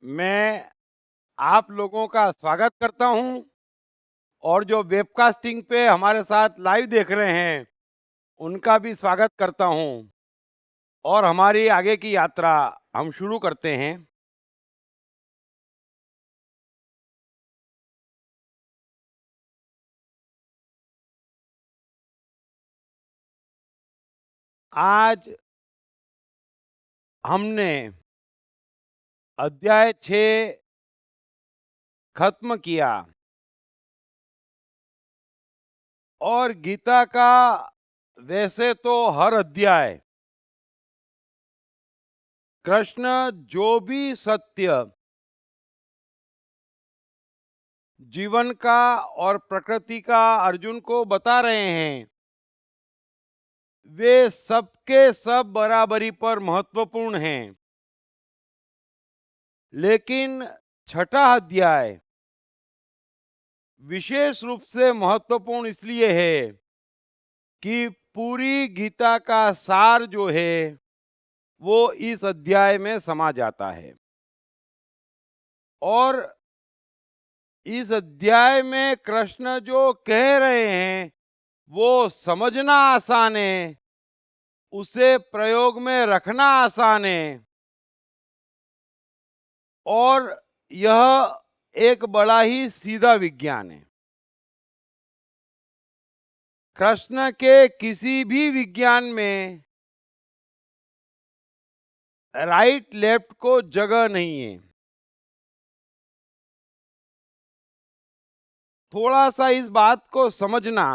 मैं आप लोगों का स्वागत करता हूं और जो वेबकास्टिंग पे हमारे साथ लाइव देख रहे हैं उनका भी स्वागत करता हूं और हमारी आगे की यात्रा हम शुरू करते हैं। आज हमने अध्याय 6 खत्म किया और गीता का वैसे तो हर अध्याय कृष्ण जो भी सत्य जीवन का और प्रकृति का अर्जुन को बता रहे हैं वे सबके सब बराबरी पर महत्वपूर्ण हैं। लेकिन छठा अध्याय विशेष रूप से महत्वपूर्ण इसलिए है कि पूरी गीता का सार जो है वो इस अध्याय में समा जाता है और इस अध्याय में कृष्ण जो कह रहे हैं वो समझना आसान है, उसे प्रयोग में रखना आसान है और यह एक बड़ा ही सीधा विज्ञान है। कृष्ण के किसी भी विज्ञान में राइट लेफ्ट को जगह नहीं है। थोड़ा सा इस बात को समझना,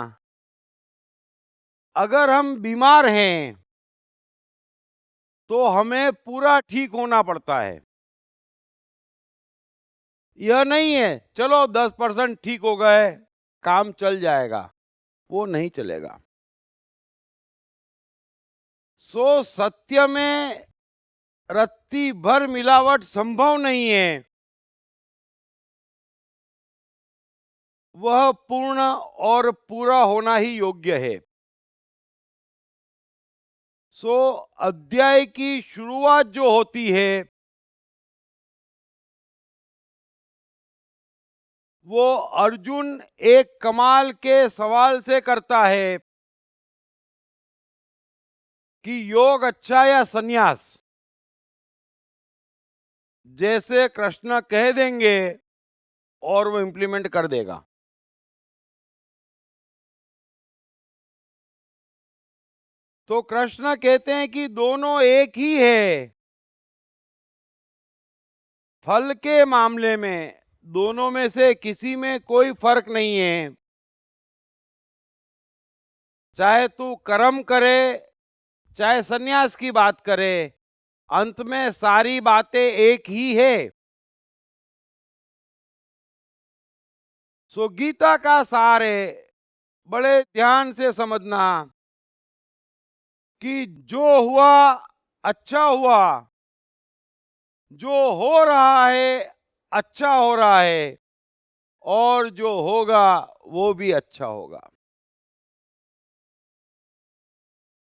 अगर हम बीमार हैं तो हमें पूरा ठीक होना पड़ता है। यह नहीं है चलो 10% ठीक हो गए काम चल जाएगा, वो नहीं चलेगा। सो सत्य में रत्ती भर मिलावट संभव नहीं है, वह पूर्ण और पूरा होना ही योग्य है। सो अध्याय की शुरुआत जो होती है वो अर्जुन एक कमाल के सवाल से करता है कि योग अच्छा या सन्यास। जैसे कृष्ण कह देंगे और वो इंप्लीमेंट कर देगा। तो कृष्ण कहते हैं कि दोनों एक ही है। फल के मामले में दोनों में से किसी में कोई फर्क नहीं है। चाहे तू कर्म करे चाहे सन्यास की बात करे, अंत में सारी बातें एक ही है। सो गीता का सार है, बड़े ध्यान से समझना कि जो हुआ अच्छा हुआ, जो हो रहा है अच्छा हो रहा है और जो होगा वो भी अच्छा होगा।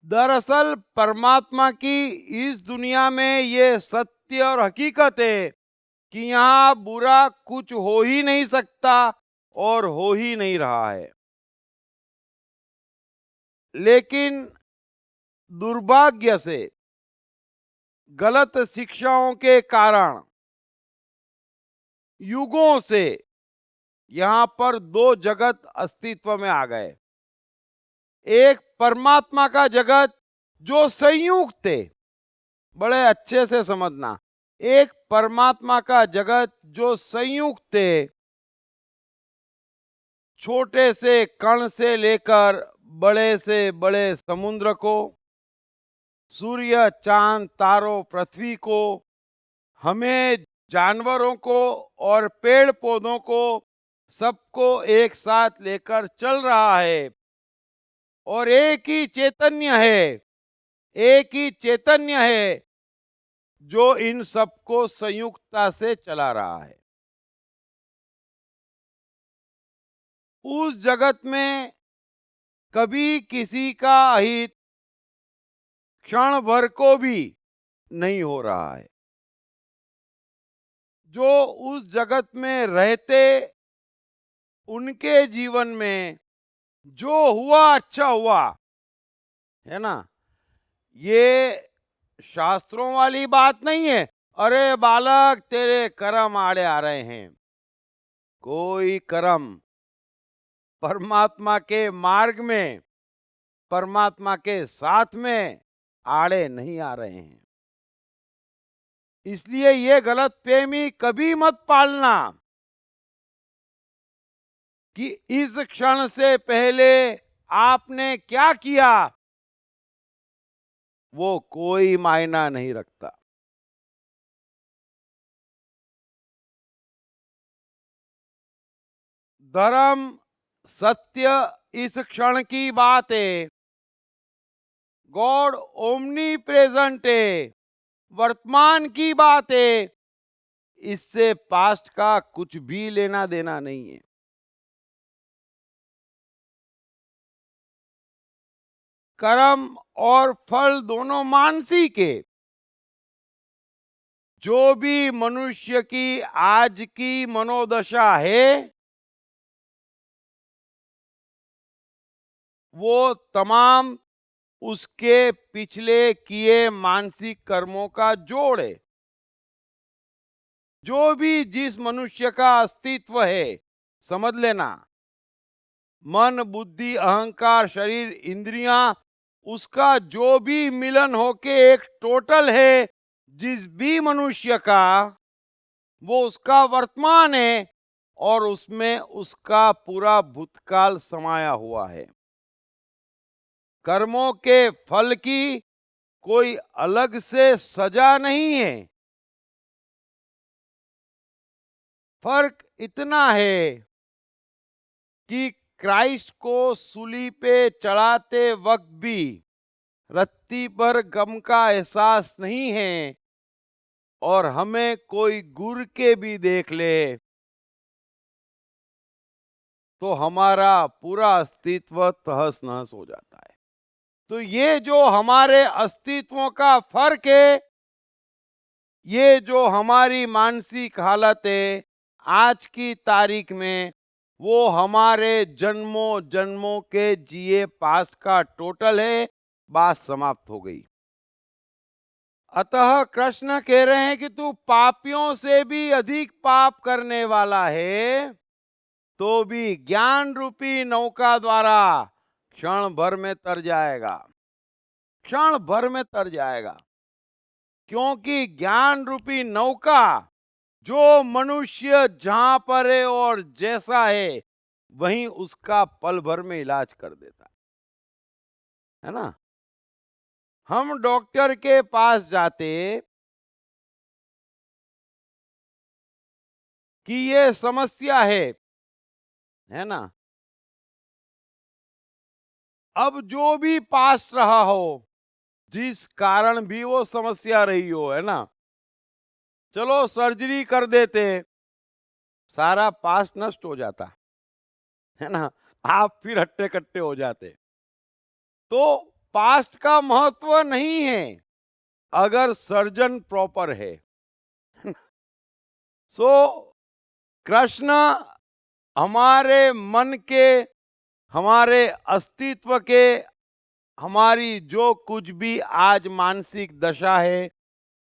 दरअसल परमात्मा की इस दुनिया में ये सत्य और हकीकत है कि यहाँ बुरा कुछ हो ही नहीं सकता और हो ही नहीं रहा है। लेकिन दुर्भाग्य से गलत शिक्षाओं के कारण युगों से यहाँ पर दो जगत अस्तित्व में आ गए। एक परमात्मा का जगत जो संयुक्त थे, बड़े अच्छे से समझना, एक परमात्मा का जगत जो संयुक्त थे, छोटे से कण से लेकर बड़े से बड़े समुद्र को, सूर्य चांद तारों पृथ्वी को, हमें जानवरों को और पेड़ पौधों को, सबको एक साथ लेकर चल रहा है और एक ही चैतन्य है, एक ही चैतन्य है जो इन सबको संयुक्तता से चला रहा है। उस जगत में कभी किसी का अहित क्षण भर को भी नहीं हो रहा है। जो उस जगत में रहते उनके जीवन में जो हुआ अच्छा हुआ, है ना। ये शास्त्रों वाली बात नहीं है, अरे बालक तेरे कर्म आड़े आ रहे हैं। कोई कर्म परमात्मा के मार्ग में, परमात्मा के साथ में आड़े नहीं आ रहे हैं। इसलिए ये गलत फहमी कभी मत पालना कि इस क्षण से पहले आपने क्या किया वो कोई मायना नहीं रखता। धर्म, सत्य इस क्षण की बात है। गॉड ओमनी प्रेजेंट है, वर्तमान की बात है। इससे पास्ट का कुछ भी लेना देना नहीं है। कर्म और फल दोनों मानसिक है। जो भी मनुष्य की आज की मनोदशा है वो तमाम उसके पिछले किए मानसिक कर्मों का जोड़ है। जो भी जिस मनुष्य का अस्तित्व है, समझ लेना, मन, बुद्धि, अहंकार, शरीर, इंद्रियां, उसका जो भी मिलन होके एक टोटल है, जिस भी मनुष्य का, वो उसका वर्तमान है और उसमें उसका पूरा भूतकाल समाया हुआ है। कर्मों के फल की कोई अलग से सजा नहीं है। फर्क इतना है कि क्राइस्ट को सूली पे चढ़ाते वक्त भी रत्ती पर गम का एहसास नहीं है, और हमें कोई गुर के भी देख ले तो हमारा पूरा अस्तित्व तहस नहस हो जाता है। तो ये जो हमारे अस्तित्वों का फर्क है, ये जो हमारी मानसिक हालत है आज की तारीख में, वो हमारे जन्मों जन्मों के जिए पास्ट का टोटल है। बात समाप्त हो गई। अतः कृष्ण कह रहे हैं कि तू पापियों से भी अधिक पाप करने वाला है, तो भी ज्ञान रूपी नौका द्वारा क्षण भर में तर जाएगा। क्षण भर में तर जाएगा, क्योंकि ज्ञान रूपी नौका जो मनुष्य जहां पर है और जैसा है वहीं उसका पल भर में इलाज कर देता है ना। हम डॉक्टर के पास जाते कि ये समस्या है ना। अब जो भी पास रहा हो, जिस कारण भी वो समस्या रही हो, है ना, चलो सर्जरी कर देते, सारा पास नष्ट हो जाता, है ना। आप फिर हट्टे कट्टे हो जाते। तो पास्ट का महत्व नहीं है अगर सर्जन प्रॉपर है। सो कृष्ण हमारे मन के, हमारे अस्तित्व के, हमारी जो कुछ भी आज मानसिक दशा है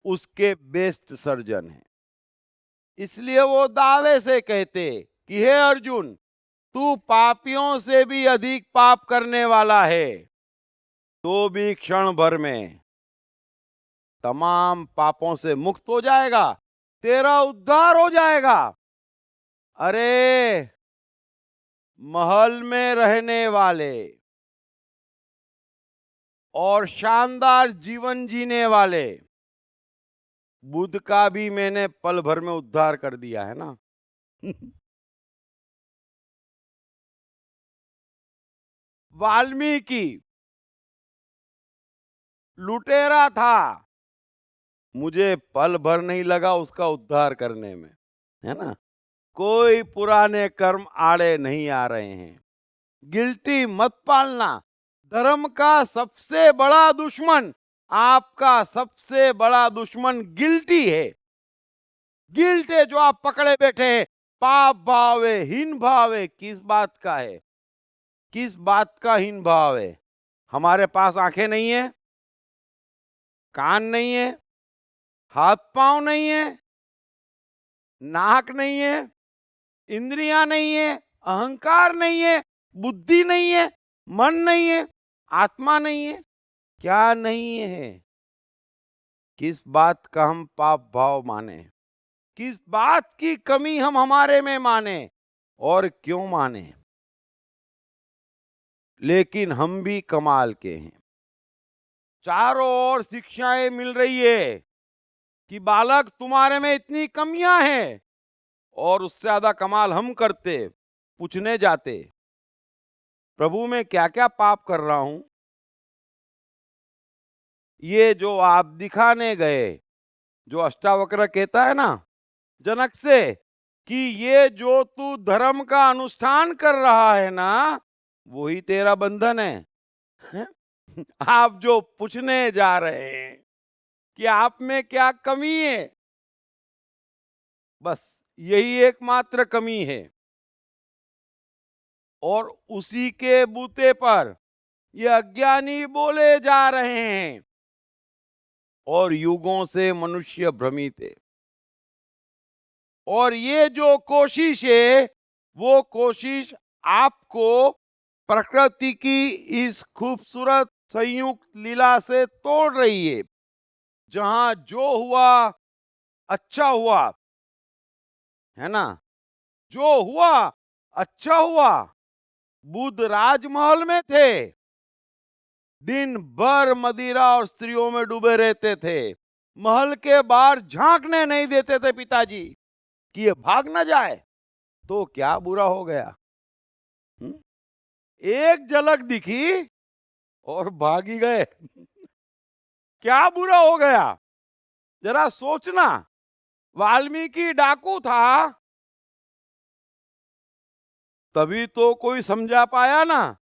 उसके बेस्ट सर्जन है। इसलिए वो दावे से कहते कि हे अर्जुन, तू पापियों से भी अधिक पाप करने वाला है, तो भी क्षण भर में तमाम पापों से मुक्त हो जाएगा, तेरा उद्धार हो जाएगा। अरे महल में रहने वाले और शानदार जीवन जीने वाले बुद्ध का भी मैंने पल भर में उद्धार कर दिया है ना। वाल्मीकि लुटेरा था, मुझे पल भर नहीं लगा उसका उद्धार करने में, है ना। कोई पुराने कर्म आड़े नहीं आ रहे हैं। गिल्टी मत पालना। धर्म का सबसे बड़ा दुश्मन, आपका सबसे बड़ा दुश्मन गिल्टी है। गिल्ट है जो आप पकड़े बैठे हैं, पाप भाव है, हीन भाव है, किस बात का है? किस बात का हीन भाव है? हमारे पास आंखें नहीं है, कान नहीं है, हाथ पांव नहीं है, नाक नहीं है, इंद्रियां नहीं है, अहंकार नहीं है, बुद्धि नहीं है, मन नहीं है, आत्मा नहीं है, क्या नहीं है? किस बात का हम पाप भाव माने? किस बात की कमी हम हमारे में माने और क्यों माने? लेकिन हम भी कमाल के हैं। चारों ओर शिक्षाएं मिल रही है कि बालक तुम्हारे में इतनी कमियां हैं, और उससे ज्यादा कमाल हम करते, पूछने जाते प्रभु मैं क्या क्या पाप कर रहा हूं। ये जो आप दिखाने गए, जो अष्टावक्र कहता है ना जनक से कि ये जो तू धर्म का अनुष्ठान कर रहा है ना, वही तेरा बंधन है। हैं? आप जो पूछने जा रहे हैं कि आप में क्या कमी है, बस यही एकमात्र कमी है, और उसी के बूते पर ये अज्ञानी बोले जा रहे हैं, और युगों से मनुष्य भ्रमित है। और ये जो कोशिश है, वो कोशिश आपको प्रकृति की इस खूबसूरत संयुक्त लीला से तोड़ रही है, जहां जो हुआ अच्छा हुआ, है ना? जो हुआ अच्छा हुआ। बुद्ध राजमहल में थे, दिन भर मदिरा और स्त्रियों में डूबे रहते थे, महल के बाहर झांकने नहीं देते थे पिताजी कि ये भाग ना जाए। तो क्या बुरा हो गया? हुँ? एक झलक दिखी और भाग ही गए। क्या बुरा हो गया? जरा सोचना। वाल्मीकि डाकू था, तभी तो कोई समझा पाया ना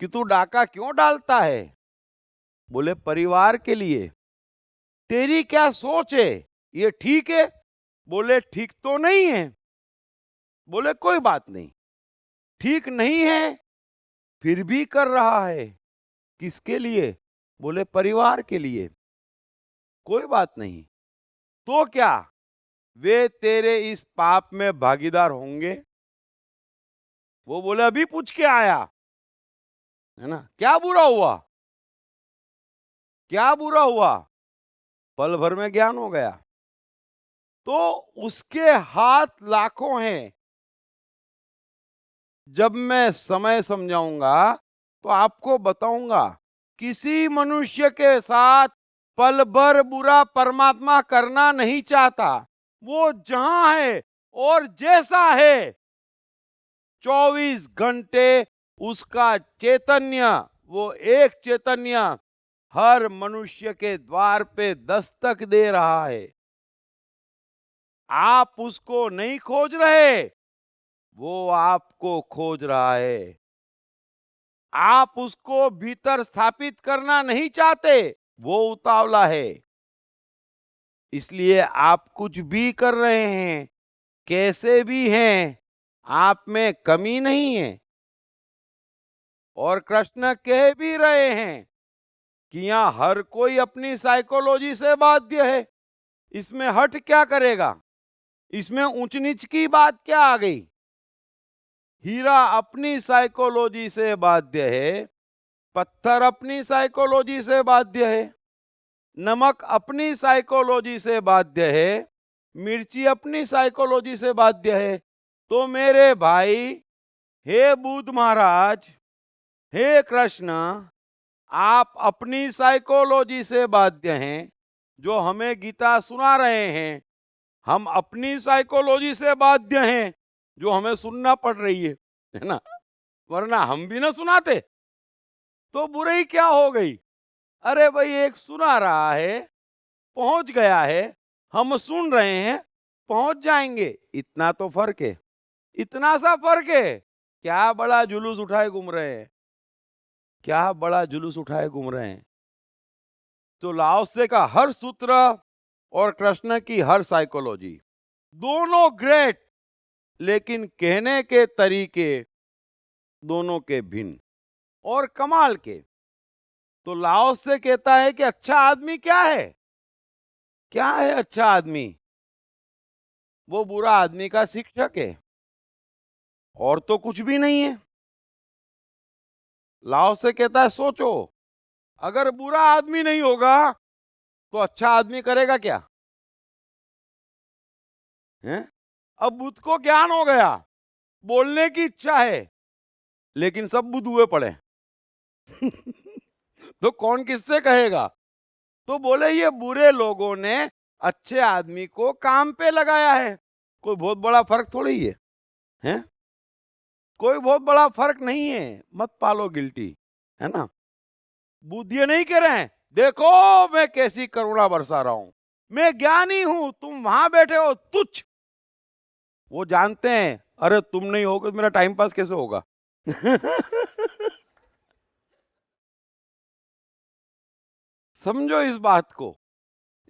कि तू डाका क्यों डालता है। बोले परिवार के लिए। तेरी क्या सोच है, ये ठीक है? बोले ठीक तो नहीं है। बोले कोई बात नहीं, ठीक नहीं है फिर भी कर रहा है। किसके लिए? बोले परिवार के लिए। कोई बात नहीं। तो क्या वे तेरे इस पाप में भागीदार होंगे? वो बोले अभी पूछ के आया, है ना? क्या बुरा हुआ? क्या बुरा हुआ? पल भर में ज्ञान हो गया। तो उसके हाथ लाखों हैं। जब मैं समय समझाऊंगा तो आपको बताऊंगा, किसी मनुष्य के साथ पल भर बुरा परमात्मा करना नहीं चाहता। वो जहां है और जैसा है, 24 घंटे उसका चैतन्य, वो एक चैतन्य हर मनुष्य के द्वार पे दस्तक दे रहा है। आप उसको नहीं खोज रहे, वो आपको खोज रहा है। आप उसको भीतर स्थापित करना नहीं चाहते, वो उतावला है। इसलिए आप कुछ भी कर रहे हैं, कैसे भी हैं, आप में कमी नहीं है। और कृष्ण कह भी रहे हैं कि यहां हर कोई अपनी साइकोलॉजी से बाध्य है। इसमें हट क्या करेगा? इसमें ऊंच नीच की बात क्या आ गई? हीरा अपनी साइकोलॉजी से बाध्य है, पत्थर अपनी साइकोलॉजी से बाध्य है, नमक अपनी साइकोलॉजी से बाध्य है, मिर्ची अपनी साइकोलॉजी से बाध्य है। तो मेरे भाई, हे बुद्ध महाराज, हे कृष्ण, आप अपनी साइकोलॉजी से बाध्य हैं, जो हमें गीता सुना रहे हैं। हम अपनी साइकोलॉजी से बाध्य हैं, जो हमें सुनना पड़ रही है ना? वरना हम भी ना सुनाते। तो बुराई क्या हो गई? अरे भाई, एक सुना रहा है, पहुंच गया है, हम सुन रहे हैं, पहुंच जाएंगे, इतना तो फर्क है। इतना सा फर्क है। क्या बड़ा जुलूस उठाए घूम रहे हैं, क्या बड़ा जुलूस उठाए घूम रहे हैं। तो लाओसे का हर सूत्र और कृष्ण की हर साइकोलॉजी दोनों ग्रेट, लेकिन कहने के तरीके दोनों के भिन्न और कमाल के। तो लाओस से कहता है कि अच्छा आदमी क्या है? क्या है अच्छा आदमी? वो बुरा आदमी का शिक्षक है, और तो कुछ भी नहीं है। लाओस से कहता है सोचो, अगर बुरा आदमी नहीं होगा तो अच्छा आदमी करेगा क्या? हैं? अब बुद्ध को ज्ञान हो गया, बोलने की इच्छा है, लेकिन सब बुद्ध हुए पड़े। तो कौन किससे कहेगा? तो बोले ये बुरे लोगों ने अच्छे आदमी को काम पे लगाया है। कोई बहुत बड़ा फर्क थोड़ी है, हैं? कोई बहुत बड़ा फर्क नहीं है। मत पालो गिल्टी, है ना? बुद्ध ये नहीं कह रहे हैं देखो मैं कैसी करुणा बरसा रहा हूं, मैं ज्ञानी हूं, तुम वहां बैठे हो तुच्छ। वो जानते हैं अरे तुम नहीं होगे तो मेरा टाइम पास कैसे होगा? समझो इस बात को।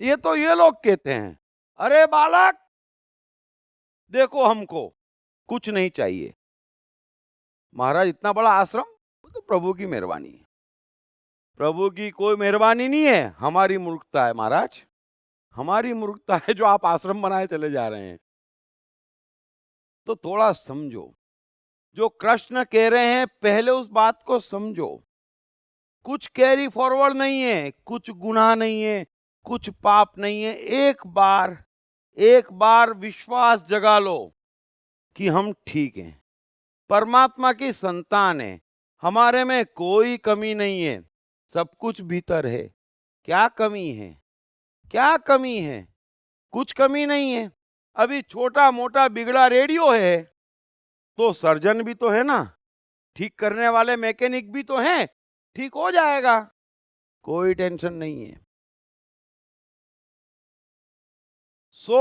ये तो ये लोग कहते हैं अरे बालक देखो हमको कुछ नहीं चाहिए, महाराज इतना बड़ा आश्रम, वो तो प्रभु की मेहरबानी है। प्रभु की कोई मेहरबानी नहीं है, हमारी मूर्खता है महाराज, हमारी मूर्खता है जो आप आश्रम बनाए चले जा रहे हैं। तो थोड़ा समझो, जो कृष्ण कह रहे हैं पहले उस बात को समझो। कुछ कैरी फॉरवर्ड नहीं है, कुछ गुनाह नहीं है, कुछ पाप नहीं है। एक बार विश्वास जगा लो कि हम ठीक हैं, परमात्मा की संतान है, हमारे में कोई कमी नहीं है, सब कुछ भीतर है। क्या कमी है? क्या कमी है? कुछ कमी नहीं है। अभी छोटा मोटा बिगड़ा रेडियो है तो सर्जन भी तो है ना, ठीक करने वाले मैकेनिक भी तो हैं, ठीक हो जाएगा, कोई टेंशन नहीं है। सो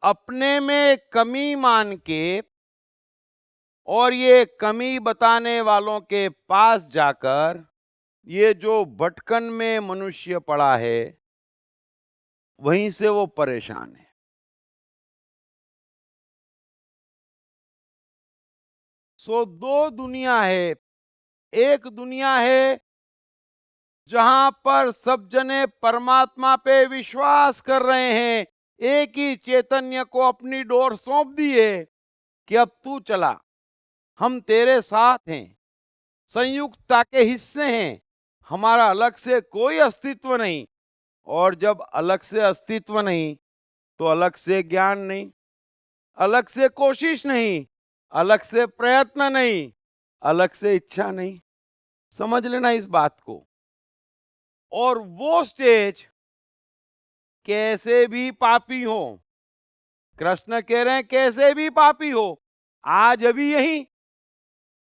अपने में कमी मान के और ये कमी बताने वालों के पास जाकर ये जो भटकन में मनुष्य पड़ा है वहीं से वो परेशान है। सो दो दुनिया है। एक दुनिया है जहां पर सब जने परमात्मा पे विश्वास कर रहे हैं, एक ही चैतन्य को अपनी डोर सौंप दी है कि अब तू चला, हम तेरे साथ हैं, संयुक्तता के हिस्से हैं, हमारा अलग से कोई अस्तित्व नहीं। और जब अलग से अस्तित्व नहीं तो अलग से ज्ञान नहीं, अलग से कोशिश नहीं, अलग से प्रयत्न नहीं, अलग से इच्छा नहीं। समझ लेना इस बात को। और वो स्टेज कैसे भी पापी हो, कृष्ण कह रहे हैं कैसे भी पापी हो, आज अभी यही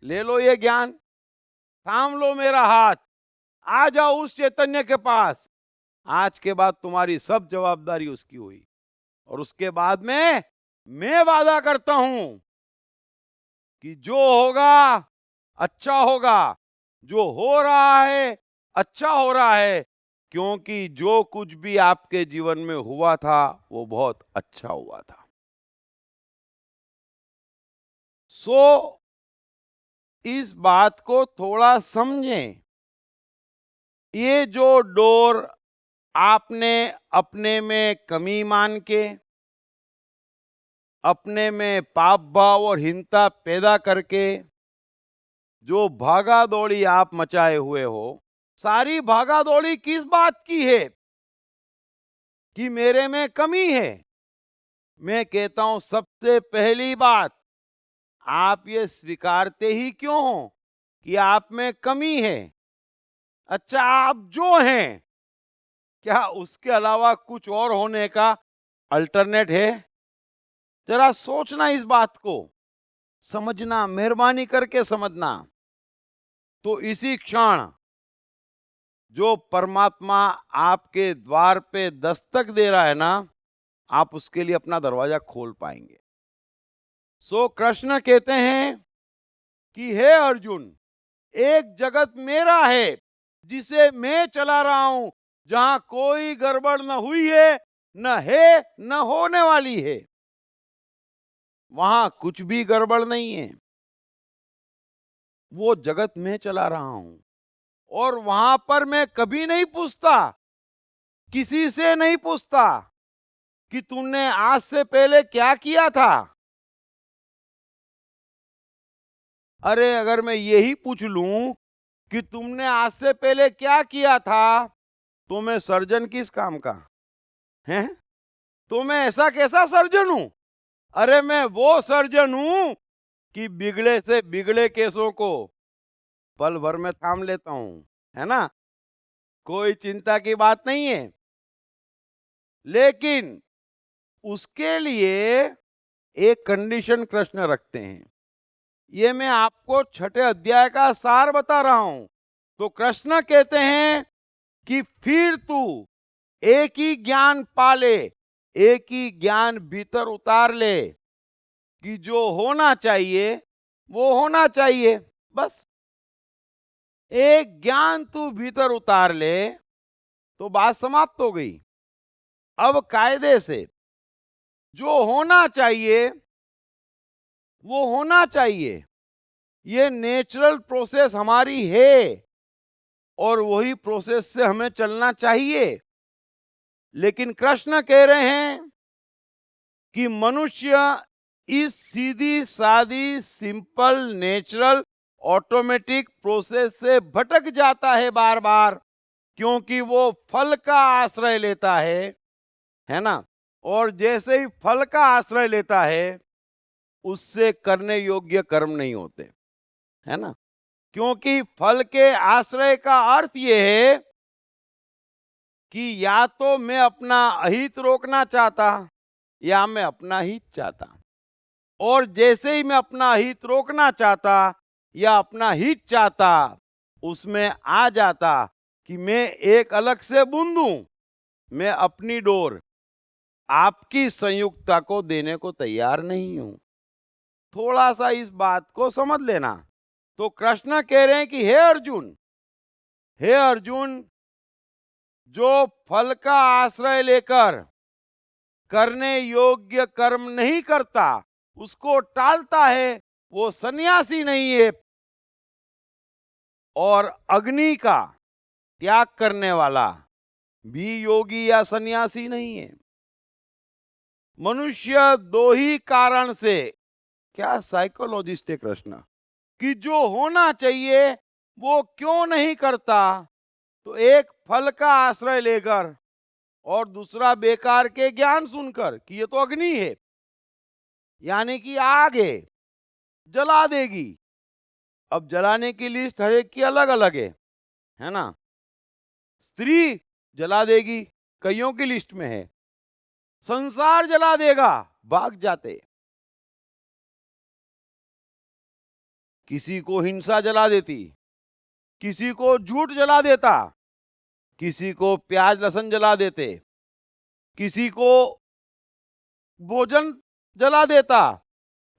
ले लो ये ज्ञान, थाम लो मेरा हाथ, आ जाओ उस चैतन्य के पास। आज के बाद तुम्हारी सब जवाबदारी उसकी हुई, और उसके बाद में मैं वादा करता हूं कि जो होगा अच्छा होगा, जो हो रहा है अच्छा हो रहा है, क्योंकि जो कुछ भी आपके जीवन में हुआ था वो बहुत अच्छा हुआ था। सो इस बात को थोड़ा समझें। ये जो डोर आपने अपने में कमी मान के, अपने में पाप भाव और हिंसा पैदा करके जो भागा दौड़ी आप मचाए हुए हो, सारी भागा दौड़ी किस बात की है? कि मेरे में कमी है। मैं कहता हूं सबसे पहली बात, आप ये स्वीकारते ही क्यों हो कि आप में कमी है? अच्छा आप जो हैं, क्या उसके अलावा कुछ और होने का अल्टरनेट है? जरा सोचना इस बात को, समझना, मेहरबानी करके समझना। तो इसी क्षण जो परमात्मा आपके द्वार पे दस्तक दे रहा है ना, आप उसके लिए अपना दरवाजा खोल पाएंगे। सो कृष्ण कहते हैं कि हे अर्जुन, एक जगत मेरा है जिसे मैं चला रहा हूं, जहां कोई गड़बड़ न हुई है न है न होने वाली है। वहां कुछ भी गड़बड़ नहीं है। वो जगत में चला रहा हूं और वहां पर मैं कभी नहीं पूछता, किसी से नहीं पूछता कि तुमने आज से पहले क्या किया था। अरे अगर मैं यही पूछ लूं कि तुमने आज से पहले क्या किया था, तो मैं सर्जन किस काम का है? तो मैं ऐसा कैसा सर्जन हूं? अरे मैं वो सर्जन हूं कि बिगड़े से बिगड़े केसों को पल भर में थाम लेता हूं, है ना? कोई चिंता की बात नहीं है। लेकिन उसके लिए एक कंडीशन कृष्ण रखते हैं। ये मैं आपको छठे अध्याय का सार बता रहा हूं। तो कृष्ण कहते हैं कि फिर तू एक ही ज्ञान पाले, एक ही ज्ञान भीतर उतार ले कि जो होना चाहिए वो होना चाहिए। बस एक ज्ञान तू भीतर उतार ले तो बात समाप्त हो गई। अब कायदे से जो होना चाहिए वो होना चाहिए। ये नेचुरल प्रोसेस हमारी है और वही प्रोसेस से हमें चलना चाहिए। लेकिन कृष्ण कह रहे हैं कि मनुष्य इस सीधी सादी सिंपल नेचुरल ऑटोमेटिक प्रोसेस से भटक जाता है बार बार, क्योंकि वो फल का आश्रय लेता है ना? और जैसे ही फल का आश्रय लेता है, उससे करने योग्य कर्म नहीं होते, है ना? क्योंकि फल के आश्रय का अर्थ ये है कि या तो मैं अपना अहित रोकना चाहता या मैं अपना हित चाहता। और जैसे ही मैं अपना हित रोकना चाहता या अपना हित चाहता, उसमें आ जाता कि मैं एक अलग से बूंद हूं। मैं अपनी डोर आपकी संयुक्तता को देने को तैयार नहीं हूं। थोड़ा सा इस बात को समझ लेना। तो कृष्ण कह रहे हैं कि हे अर्जुन, जो फल का आश्रय लेकर करने योग्य कर्म नहीं करता, उसको टालता है, वो सन्यासी नहीं है। और अग्नि का त्याग करने वाला भी योगी या सन्यासी नहीं है। मनुष्य दो ही कारण से, क्या साइकोलॉजिस्ट है कृष्ण, कि जो होना चाहिए वो क्यों नहीं करता। तो एक फल का आश्रय लेकर और दूसरा बेकार के ज्ञान सुनकर कि ये तो अग्नि है, यानी कि आग जला देगी। अब जलाने की लिस्ट हर एक की अलग अलग है ना? स्त्री जला देगी, कईयों की लिस्ट में है। संसार जला देगा, भाग जाते। किसी को हिंसा जला देती, किसी को झूठ जला देता, किसी को प्याज लहसुन जला देते, किसी को भोजन जला देता।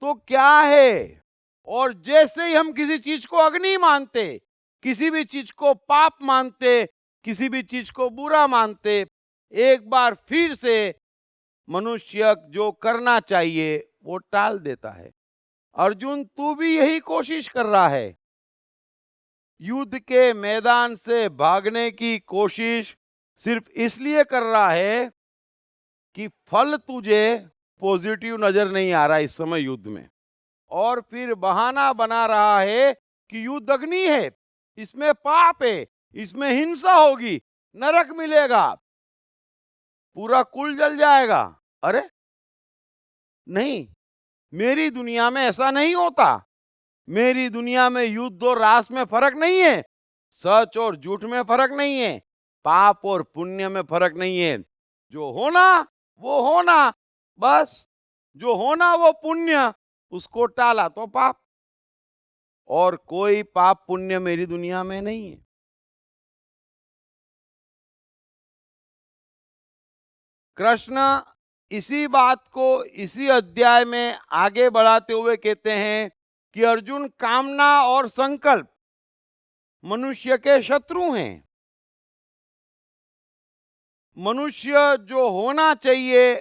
तो क्या है? और जैसे ही हम किसी चीज को अग्नि मानते, किसी भी चीज को पाप मानते, किसी भी चीज को बुरा मानते, एक बार फिर से मनुष्य जो करना चाहिए वो टाल देता है। अर्जुन, तू भी यही कोशिश कर रहा है। युद्ध के मैदान से भागने की कोशिश सिर्फ इसलिए कर रहा है कि फल तुझे पॉजिटिव नजर नहीं आ रहा इस समय युद्ध में, और फिर बहाना बना रहा है कि युद्ध अग्नि है, इसमें पाप है, इसमें हिंसा होगी, नरक मिलेगा, पूरा कुल जल जाएगा। अरे नहीं, मेरी दुनिया में ऐसा नहीं होता। मेरी दुनिया में युद्ध और रास में फर्क नहीं है, सच और झूठ में फर्क नहीं है, पाप और पुण्य में फर्क नहीं है। जो होना वो होना, बस। जो होना वो पुण्य, उसको टाला तो पाप। और कोई पाप पुण्य मेरी दुनिया में नहीं है। कृष्ण इसी बात को इसी अध्याय में आगे बढ़ाते हुए कहते हैं कि अर्जुन, कामना और संकल्प मनुष्य के शत्रु हैं। मनुष्य जो होना चाहिए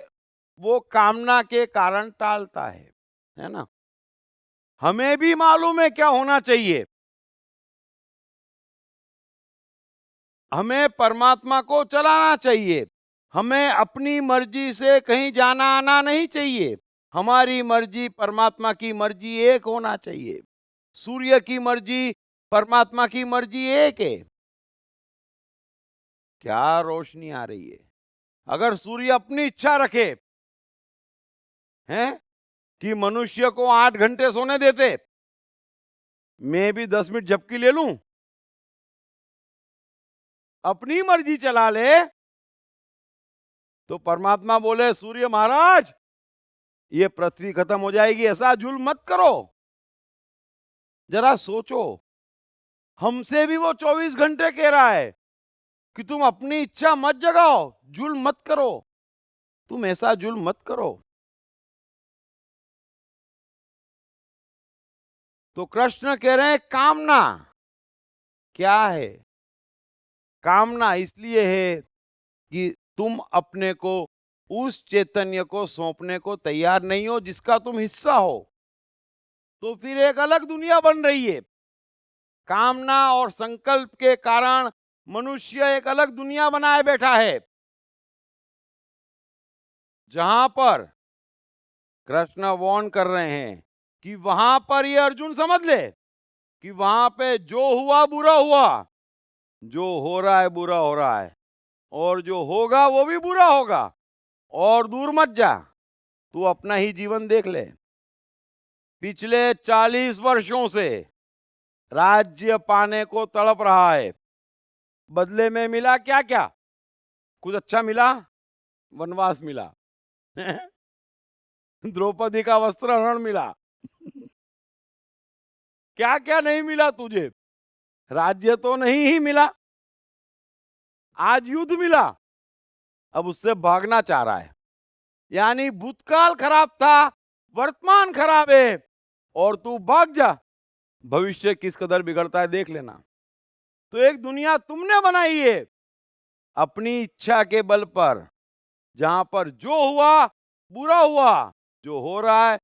वो कामना के कारण टालता है ना। हमें भी मालूम है क्या होना चाहिए। हमें परमात्मा को चलाना चाहिए। हमें अपनी मर्जी से कहीं जाना आना नहीं चाहिए। हमारी मर्जी परमात्मा की मर्जी एक होना चाहिए। सूर्य की मर्जी परमात्मा की मर्जी एक है। क्या रोशनी आ रही है। अगर सूर्य अपनी इच्छा रखे हैं कि मनुष्य को 8 घंटे सोने देते, मैं भी 10 मिनट झपकी ले लूं, अपनी मर्जी चला ले, तो परमात्मा बोले सूर्य महाराज ये पृथ्वी खत्म हो जाएगी, ऐसा जुल्म मत करो। जरा सोचो, हमसे भी वो 24 घंटे कह रहा है कि तुम अपनी इच्छा मत जगाओ, जुल्म मत करो, तुम ऐसा जुल्म मत करो। तो कृष्ण कह रहे हैं कामना क्या है। कामना इसलिए है कि तुम अपने को उस चैतन्य को सौंपने को तैयार नहीं हो जिसका तुम हिस्सा हो। तो फिर एक अलग दुनिया बन रही है। कामना और संकल्प के कारण मनुष्य एक अलग दुनिया बनाए बैठा है, जहां पर कृष्ण वार्न कर रहे हैं कि वहां पर ये अर्जुन समझ ले कि वहां पे जो हुआ बुरा हुआ, जो हो रहा है बुरा हो रहा है, और जो होगा वो भी बुरा होगा। और दूर मत जा, तू अपना ही जीवन देख ले। पिछले 40 वर्षों से राज्य पाने को तड़प रहा है। बदले में मिला क्या क्या? कुछ अच्छा मिला? वनवास मिला। द्रौपदी का वस्त्र हरण मिला। क्या क्या नहीं मिला तुझे? राज्य तो नहीं ही मिला। आज युद्ध मिला, अब उससे भागना चाह रहा है। यानी भूतकाल खराब था, वर्तमान खराब है, और तू भाग जा। भविष्य किस कदर बिगड़ता है देख लेना। तो एक दुनिया तुमने बनाई है अपनी इच्छा के बल पर, जहां पर जो हुआ बुरा हुआ, जो हो रहा है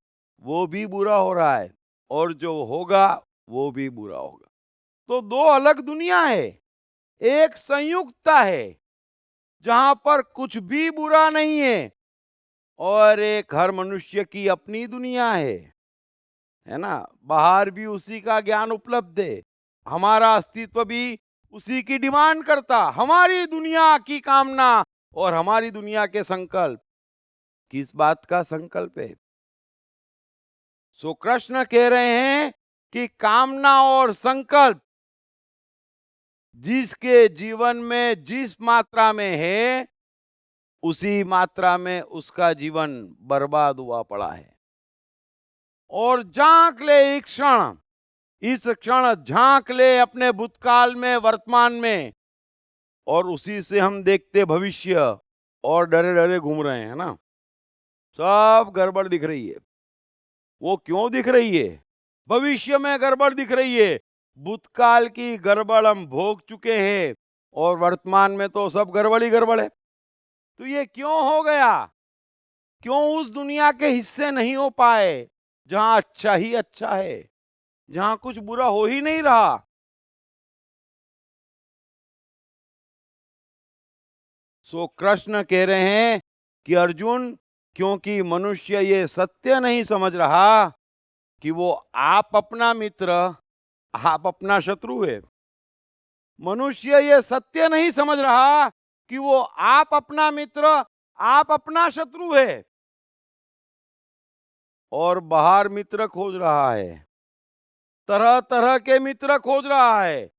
वो भी बुरा हो रहा है, और जो होगा वो भी बुरा होगा। तो दो अलग दुनिया है। एक संयुक्तता है जहां पर कुछ भी बुरा नहीं है, और एक हर मनुष्य की अपनी दुनिया है ना। बाहर भी उसी का ज्ञान उपलब्ध है। हमारा अस्तित्व भी उसी की डिमांड करता। हमारी दुनिया की कामना और हमारी दुनिया के संकल्प, किस बात का संकल्प है? सो कृष्ण कह रहे हैं कि कामना और संकल्प जिसके जीवन में जिस मात्रा में है, उसी मात्रा में उसका जीवन बर्बाद हुआ पड़ा है। और झांक ले एक क्षण, इस क्षण झांक ले अपने भूतकाल में, वर्तमान में, और उसी से हम देखते भविष्य, और डरे डरे घूम रहे हैं ना। सब गड़बड़ दिख रही है। वो क्यों दिख रही है? भविष्य में गड़बड़ दिख रही है। भूतकाल की गड़बड़ हम भोग चुके हैं, और वर्तमान में तो सब गड़बड़ ही गड़बड़ है। तो ये क्यों हो गया? क्यों उस दुनिया के हिस्से नहीं हो पाए जहां अच्छा ही अच्छा है, जहां कुछ बुरा हो ही नहीं रहा? सो कृष्ण कह रहे हैं कि अर्जुन, क्योंकि मनुष्य ये सत्य नहीं समझ रहा कि वो आप अपना मित्र, आप अपना शत्रु है। मनुष्य ये सत्य नहीं समझ रहा कि वो आप अपना मित्र, आप अपना शत्रु है, और बाहर मित्र खोज रहा है। तरह तरह के मित्र खोज रहा है।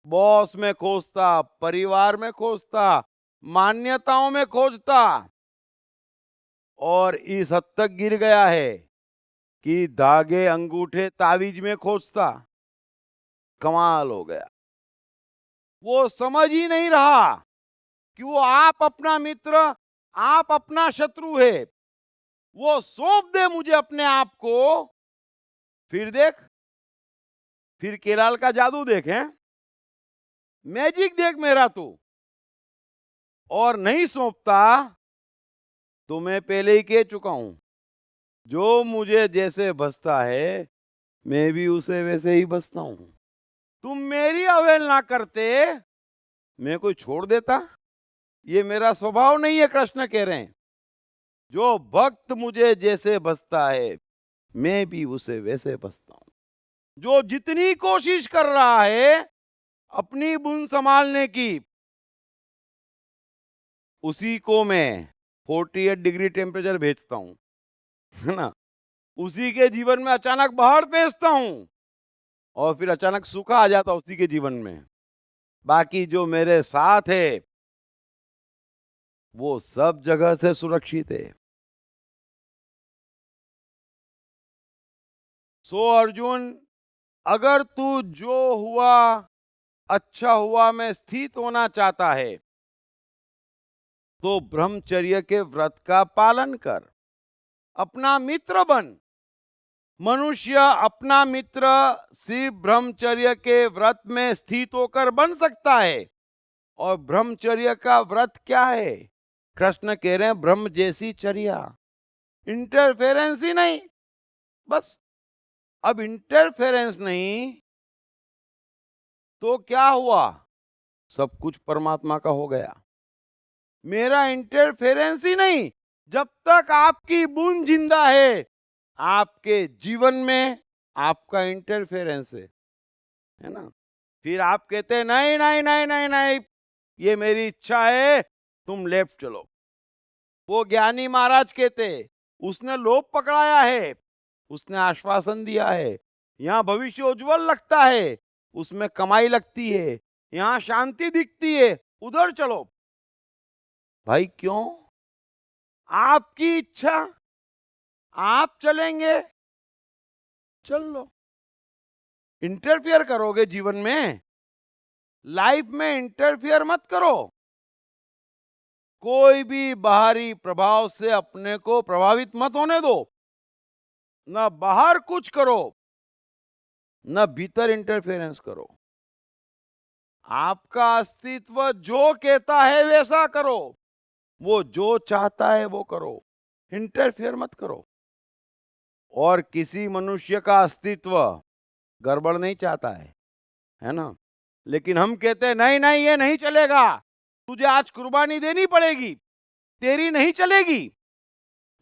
बॉस में खोजता, परिवार में खोजता, मान्यताओं में खोजता, और इस हद तक गिर गया है कि धागे अंगूठे तावीज में खोजता। कमाल हो गया। वो समझ ही नहीं रहा कि वो आप अपना मित्र, आप अपना शत्रु है। वो सौंप दे मुझे अपने आप को, फिर देख, फिर केलाल का जादू देख, हैं मैजिक देख मेरा तू। और नहीं सौंपता तो मैं पहले ही कह चुका हूं, जो मुझे जैसे बसता है मैं भी उसे वैसे ही बसता हूं। तुम मेरी अवहेलना करते, मैं कोई छोड़ देता? ये मेरा स्वभाव नहीं है, कृष्ण कह रहे हैं। जो भक्त मुझे जैसे बसता है मैं भी उसे वैसे बसता हूं। जो जितनी कोशिश कर रहा है अपनी बूंद संभालने की, उसी को मैं 48 डिग्री टेम्परेचर भेजता हूं, है ना। उसी के जीवन में अचानक बाहर भेजता हूं और फिर अचानक सूखा आ जाता उसी के जीवन में। बाकी जो मेरे साथ है वो सब जगह से सुरक्षित है। सो अर्जुन, अगर तू जो हुआ अच्छा हुआ में स्थित होना चाहता है तो ब्रह्मचर्य के व्रत का पालन कर, अपना मित्र बन। मनुष्य अपना मित्र सिर्फ ब्रह्मचर्य के व्रत में स्थित होकर बन सकता है। और ब्रह्मचर्य का व्रत क्या है? कृष्ण कह रहे हैं ब्रह्म जैसी चर्या, इंटरफेरेंस ही नहीं, बस। अब इंटरफेरेंस नहीं तो क्या हुआ? सब कुछ परमात्मा का हो गया। मेरा इंटरफेरेंस ही नहीं, जब तक आपकी बूंद जिंदा है आपके जीवन में आपका इंटरफेरेंस है ना। फिर आप कहते हैं नहीं नहीं नहीं नहीं नहीं, ये मेरी इच्छा है, तुम लेफ्ट चलो। वो ज्ञानी महाराज कहते, उसने लोभ पकड़ाया है, उसने आश्वासन दिया है, यहाँ भविष्य उज्जवल लगता है, उसमें कमाई लगती है, यहाँ शांति दिखती है, उधर चलो। भाई क्यों? आपकी इच्छा, आप चलेंगे, चल लो। इंटरफियर करोगे जीवन में, लाइफ में इंटरफियर मत करो। कोई भी बाहरी प्रभाव से अपने को प्रभावित मत होने दो। ना बाहर कुछ करो, ना भीतर इंटरफेरेंस करो। आपका अस्तित्व जो कहता है वैसा करो, वो जो चाहता है वो करो, इंटरफेयर मत करो। और किसी मनुष्य का अस्तित्व गड़बड़ नहीं चाहता है ना। लेकिन हम कहते हैं नहीं नहीं ये नहीं चलेगा, तुझे आज कुर्बानी देनी पड़ेगी, तेरी नहीं चलेगी,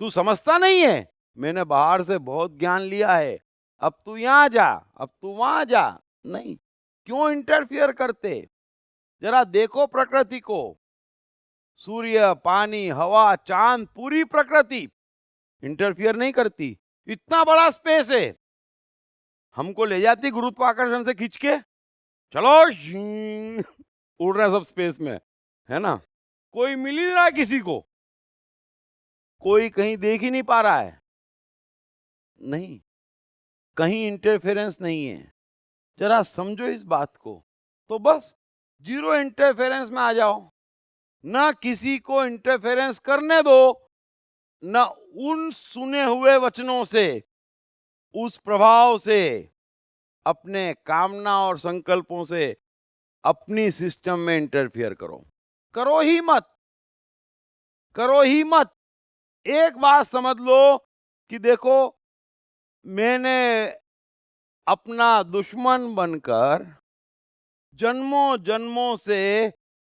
तू समझता नहीं है, मैंने बाहर से बहुत ज्ञान लिया है, अब तू यहां जा, अब तू वहां जा। नहीं, क्यों इंटरफियर करते? जरा देखो प्रकृति को, सूर्य, पानी, हवा, चांद, पूरी प्रकृति इंटरफियर नहीं करती। इतना बड़ा स्पेस है, हमको ले जाती गुरुत्वाकर्षण से खींच के, चलो उड़ रहे सब स्पेस में, है ना। कोई मिल ही नहीं रहा किसी को, कोई कहीं देख ही नहीं पा रहा है, नहीं, कहीं इंटरफेरेंस नहीं है। जरा समझो इस बात को, तो बस जीरो इंटरफेरेंस में आ जाओ। ना किसी को इंटरफेरेंस करने दो, ना उन सुने हुए वचनों से, उस प्रभाव से, अपने कामना और संकल्पों से अपनी सिस्टम में इंटरफियर करो। करो ही मत, करो ही मत। एक बात समझ लो कि देखो, मैंने अपना दुश्मन बनकर जन्मों जन्मों से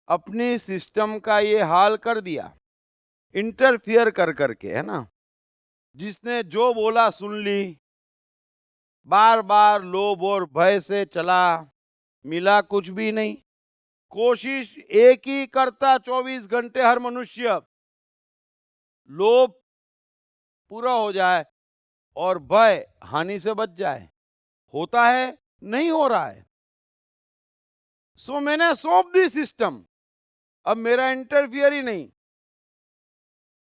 अपनी सिस्टम का ये हाल कर दिया, इंटरफियर कर करके, है ना। जिसने जो बोला सुन ली, बार बार लोभ और भय से चला, मिला कुछ भी नहीं। कोशिश एक ही करता 24 घंटे हर मनुष्य, लोभ पूरा हो जाए और भय हानि से बच जाए। होता है? नहीं हो रहा है। सो मैंने सौंप दी सिस्टम, अब मेरा इंटरफियर ही नहीं।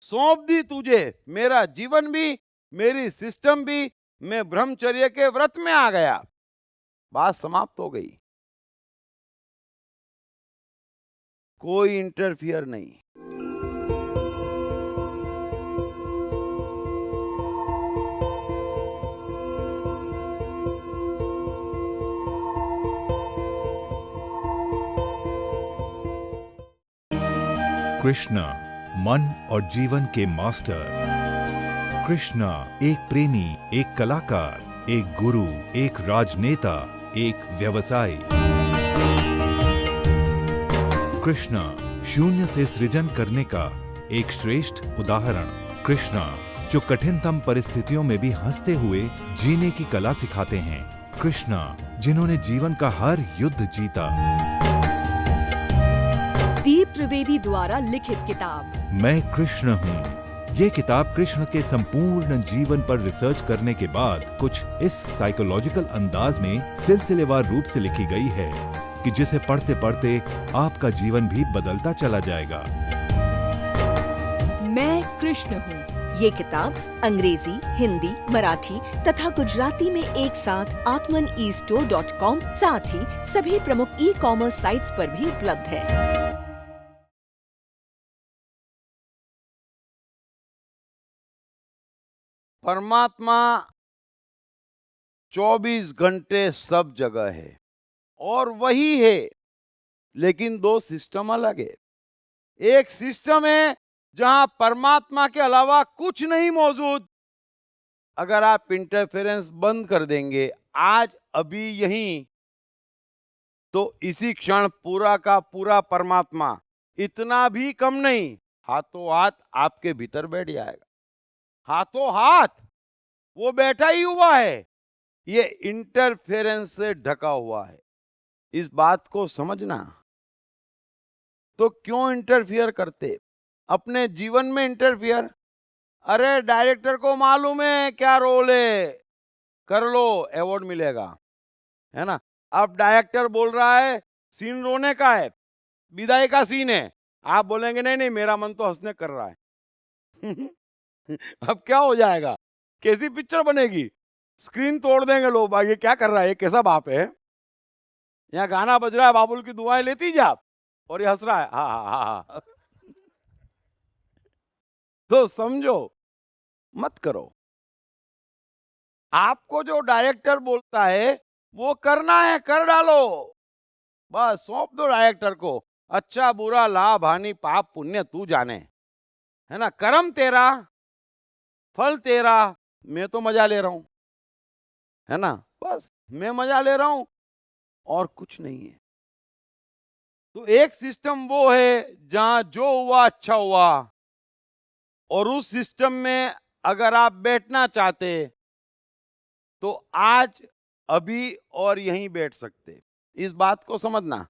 सौंप दी तुझे मेरा जीवन भी, मेरी सिस्टम भी, मैं ब्रह्मचर्य के व्रत में आ गया, बात समाप्त हो गई। कोई इंटरफियर नहीं। कृष्ण मन और जीवन के मास्टर। कृष्ण एक प्रेमी, एक कलाकार, एक गुरु, एक राजनेता, एक व्यवसायी। कृष्ण शून्य से सृजन करने का एक श्रेष्ठ उदाहरण। कृष्ण जो कठिनतम परिस्थितियों में भी हंसते हुए जीने की कला सिखाते हैं। कृष्ण जिन्होंने जीवन का हर युद्ध जीता। दीप त्रिवेदी द्वारा लिखित किताब मैं कृष्ण हूँ। ये किताब कृष्ण के संपूर्ण जीवन पर रिसर्च करने के बाद कुछ इस साइकोलॉजिकल अंदाज में सिलसिलेवार रूप से लिखी गई है कि जिसे पढ़ते पढ़ते आपका जीवन भी बदलता चला जाएगा। मैं कृष्ण हूँ। ये किताब अंग्रेजी, हिंदी, मराठी तथा गुजराती में एक साथ atmanestore.com साथ ही सभी प्रमुख ई-कॉमर्स साइट्स पर भी उपलब्ध है। परमात्मा 24 घंटे सब जगह है और वही है, लेकिन दो सिस्टम अलग है। एक सिस्टम है जहां परमात्मा के अलावा कुछ नहीं मौजूद। अगर आप इंटरफेरेंस बंद कर देंगे आज अभी यहीं, तो इसी क्षण पूरा का पूरा परमात्मा, इतना भी कम नहीं, हाथों हाथ आपके भीतर बैठ जाएगा। हाथों हाथ वो बैठा ही हुआ है, ये इंटरफेरेंस से ढका हुआ है। इस बात को समझना। तो क्यों इंटरफियर करते? अपने जीवन में इंटरफियर। अरे डायरेक्टर को मालूम है क्या रोल है, कर लो, अवार्ड मिलेगा, है ना। अब डायरेक्टर बोल रहा है सीन रोने का है, विदाई का सीन है, आप बोलेंगे नहीं नहीं मेरा मन तो हंसने कर रहा है। अब क्या हो जाएगा? कैसी पिक्चर बनेगी? स्क्रीन तोड़ देंगे लोग, भाई ये क्या कर रहा है, ये कैसा बाप है। यहाँ गाना बज रहा है, बाबुल की दुआएं लेती जा, और ये हंस रहा है, हा हा हा हा। तो समझो, मत करो। आपको जो डायरेक्टर बोलता है वो करना है, कर डालो, बस सौंप दो डायरेक्टर को। अच्छा बुरा लाभ हानि पाप पुण्य तू जाने, है ना। कर्म तेरा, फल तेरा, मैं तो मजा ले रहा हूं, है ना। बस मैं मजा ले रहा हूं और कुछ नहीं है। तो एक सिस्टम वो है जहां जो हुआ अच्छा हुआ, और उस सिस्टम में अगर आप बैठना चाहते तो आज अभी और यहीं बैठ सकते। इस बात को समझना।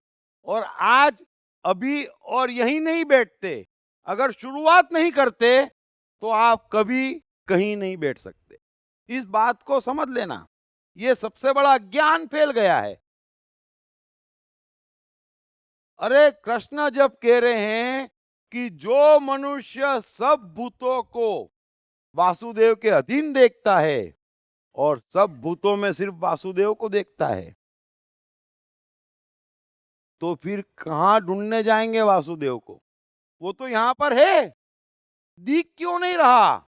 और आज अभी और यहीं नहीं बैठते, अगर शुरुआत नहीं करते तो आप कभी कहीं नहीं बैठ सकते। इस बात को समझ लेना। ये सबसे बड़ा ज्ञान फैल गया है। अरे कृष्ण जब कह रहे हैं कि जो मनुष्य सब भूतों को वासुदेव के अधीन देखता है और सब भूतों में सिर्फ वासुदेव को देखता है, तो फिर कहां ढूंढने जाएंगे वासुदेव को? वो तो यहां पर है। दिख क्यों नहीं रहा?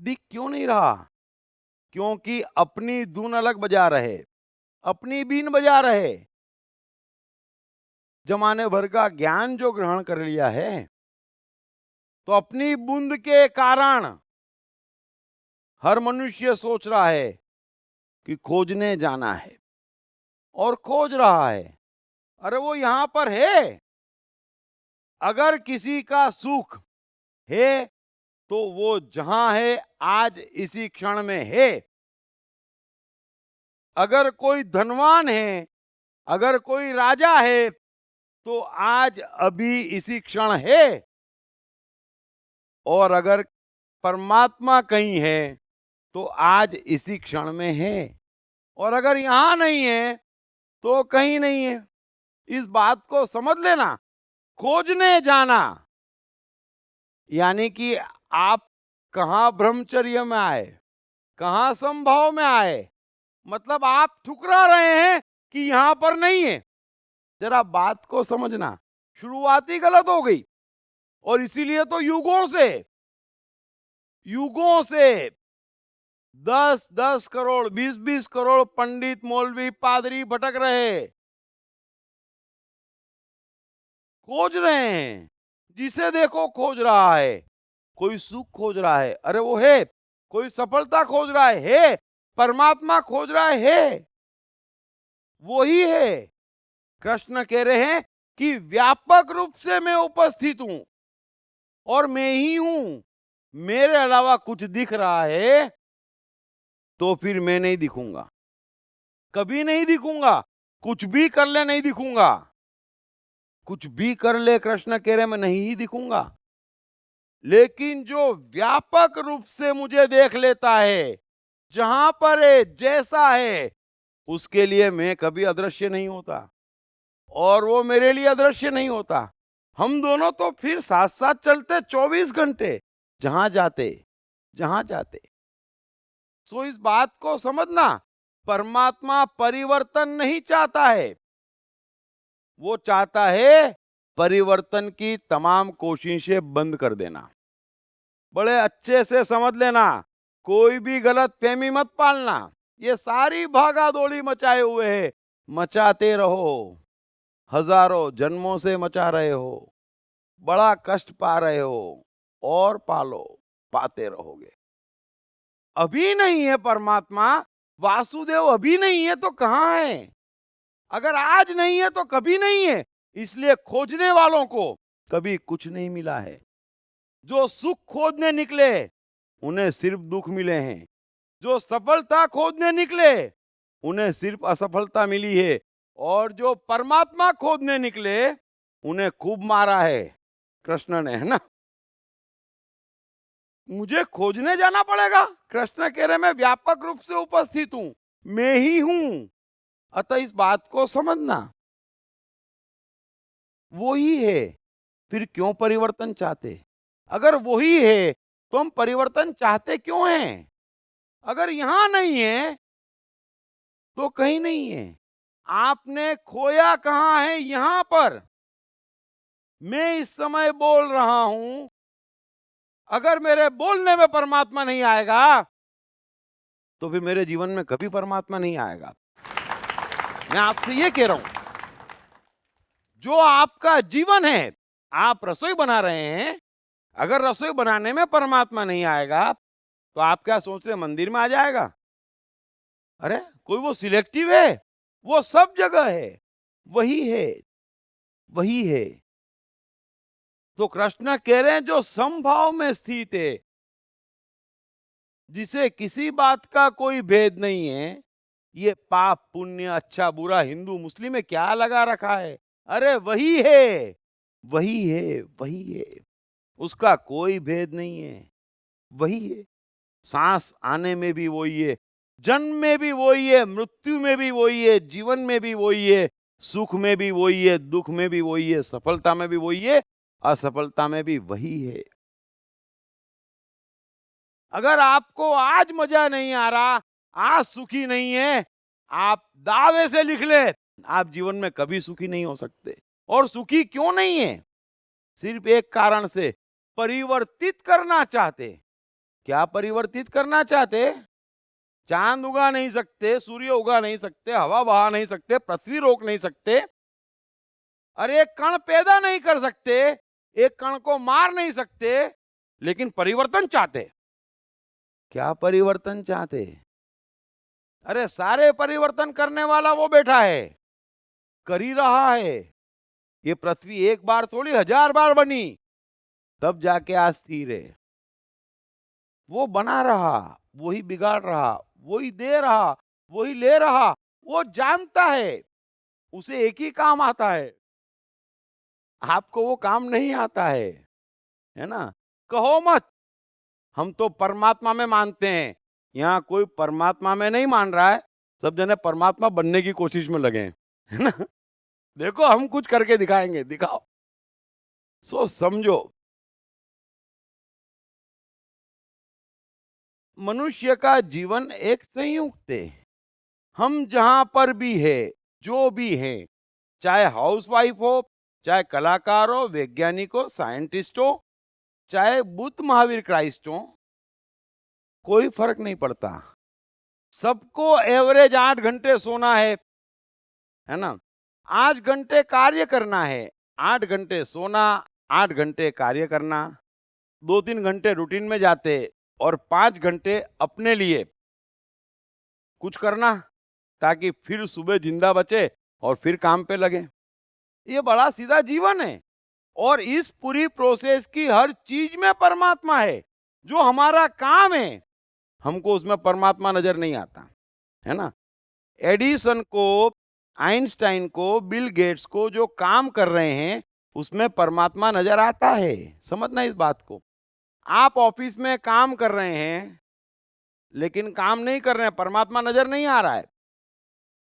दिख क्यों नहीं रहा? क्योंकि अपनी धुन अलग बजा रहे, अपनी बीन बजा रहे। जमाने भर का ज्ञान जो ग्रहण कर लिया है, तो अपनी बूंद के कारण हर मनुष्य सोच रहा है कि खोजने जाना है, और खोज रहा है। अरे वो यहां पर है। अगर किसी का सुख है तो वो जहां है आज इसी क्षण में है। अगर कोई धनवान है, अगर कोई राजा है, तो आज अभी इसी क्षण है। और अगर परमात्मा कहीं है तो आज इसी क्षण में है। और अगर यहां नहीं है तो कहीं नहीं है। इस बात को समझ लेना। खोजने जाना यानी कि आप कहां ब्रह्मचर्य में आए, कहां संभाव में आए, मतलब आप ठुकरा रहे हैं कि यहां पर नहीं है। जरा बात को समझना। शुरुआती गलत हो गई, और इसीलिए तो युगों से 10-10 करोड़, 20-20 करोड़ पंडित, मौलवी, पादरी भटक रहे। खोज रहे हैं, जिसे देखो खोज रहा है। कोई सुख खोज रहा है, अरे वो है। कोई सफलता खोज रहा है। परमात्मा खोज रहा है, वो ही है। कृष्ण कह रहे हैं कि व्यापक रूप से मैं उपस्थित हूं और मैं ही हूं। मेरे अलावा कुछ दिख रहा है तो फिर मैं नहीं दिखूंगा, कभी नहीं दिखूंगा। कुछ भी कर ले नहीं दिखूंगा, कुछ भी कर ले कृष्ण कह रहे मैं नहीं ही दिखूंगा। लेकिन जो व्यापक रूप से मुझे देख लेता है, जहां पर है, जैसा है, उसके लिए मैं कभी अदृश्य नहीं होता और वो मेरे लिए अदृश्य नहीं होता। हम दोनों तो फिर साथ साथ चलते 24 घंटे, जहां जाते जहां जाते। सो इस बात को समझना, परमात्मा परिवर्तन नहीं चाहता है, वो चाहता है परिवर्तन की तमाम कोशिशें बंद कर देना। बड़े अच्छे से समझ लेना, कोई भी गलत फहमी मत पालना। ये सारी भागा दौड़ी मचाए हुए है, मचाते रहो। हजारों जन्मों से मचा रहे हो, बड़ा कष्ट पा रहे हो और पालो, पाते रहोगे। अभी नहीं है परमात्मा, वासुदेव अभी नहीं है तो कहां है? अगर आज नहीं है तो कभी नहीं है। इसलिए खोजने वालों को कभी कुछ नहीं मिला है। जो सुख खोजने निकले उन्हें सिर्फ दुख मिले हैं। जो सफलता खोजने निकले उन्हें सिर्फ असफलता मिली है। और जो परमात्मा खोजने निकले उन्हें खूब मारा है कृष्ण ने, है ना। मुझे खोजने जाना पड़ेगा? कृष्ण कह रहे मैं व्यापक रूप से उपस्थित हूं, मैं ही हूं। अतः इस बात को समझना, वो ही है, फिर क्यों परिवर्तन चाहते? अगर वो ही है तो हम परिवर्तन चाहते क्यों हैं? अगर यहां नहीं है तो कहीं नहीं है। आपने खोया कहां है? यहां पर। मैं इस समय बोल रहा हूं, अगर मेरे बोलने में परमात्मा नहीं आएगा तो फिर मेरे जीवन में कभी परमात्मा नहीं आएगा। मैं आपसे ये कह रहा हूं, जो आपका जीवन है, आप रसोई बना रहे हैं, अगर रसोई बनाने में परमात्मा नहीं आएगा तो आप क्या सोच रहे मंदिर में आ जाएगा? अरे कोई वो सिलेक्टिव है? वो सब जगह है, वही है, वही है। तो कृष्ण कह रहे हैं जो समभाव में स्थित है, जिसे किसी बात का कोई भेद नहीं है, ये पाप पुण्य अच्छा बुरा हिंदू मुस्लिम में क्या लगा रखा है? अरे वही है, वही है, वही है। उसका कोई भेद नहीं है, वही है। सांस आने में भी वही है, जन्म में भी वही है, मृत्यु में भी वही है, जीवन में भी वही है, सुख में भी वही है, दुख में भी वही है, सफलता में भी वही है, असफलता में भी वही है। अगर आपको आज मजा नहीं आ रहा, आज सुखी नहीं है, आप दावे से लिख ले, आप जीवन में कभी सुखी नहीं हो सकते। और सुखी क्यों नहीं है? सिर्फ एक कारण से, परिवर्तित करना चाहते। क्या परिवर्तित करना चाहते? चांद उगा नहीं सकते, सूर्य उगा नहीं सकते, हवा बहा नहीं सकते, पृथ्वी रोक नहीं सकते, अरे एक कण पैदा नहीं कर सकते, एक कण को मार नहीं सकते, लेकिन परिवर्तन चाहते। क्या परिवर्तन चाहते? अरे सारे परिवर्तन करने वाला वो बैठा है, कर ही रहा है। ये पृथ्वी एक बार थोड़ी 1000 बार बनी, तब जाके आज स्थिर है। वो बना रहा, वही बिगाड़ रहा, वही दे रहा, वही ले रहा। वो जानता है, उसे एक ही काम आता है, आपको वो काम नहीं आता है ना। कहो मत हम तो परमात्मा में मानते हैं। यहाँ कोई परमात्मा में नहीं मान रहा है, सब जने परमात्मा बनने की कोशिश में लगे हैं, है ना। देखो हम कुछ करके दिखाएंगे, दिखाओ। सो समझो, मनुष्य का जीवन एक संयुक्त है। हम जहां पर भी है, जो भी है, चाहे हाउसवाइफ हो, चाहे कलाकार हो, वैज्ञानिक हो, साइंटिस्ट हो, चाहे बुद्ध महावीर क्राइस्ट हो, कोई फर्क नहीं पड़ता। सबको एवरेज 8 घंटे सोना है ना, 8 घंटे कार्य करना है, 8 घंटे सोना, 8 घंटे कार्य करना, 2-3 घंटे रूटीन में जाते और 5 घंटे अपने लिए कुछ करना, ताकि फिर सुबह जिंदा बचे और फिर काम पे लगे। ये बड़ा सीधा जीवन है और इस पूरी प्रोसेस की हर चीज में परमात्मा है। जो हमारा काम है हमको उसमें परमात्मा नजर नहीं आता, है ना। एडिसन को, आइंस्टाइन को, बिल गेट्स को जो काम कर रहे हैं उसमें परमात्मा नजर आता है। समझना इस बात को। आप ऑफिस में काम कर रहे हैं लेकिन काम नहीं कर रहे हैं, परमात्मा नजर नहीं आ रहा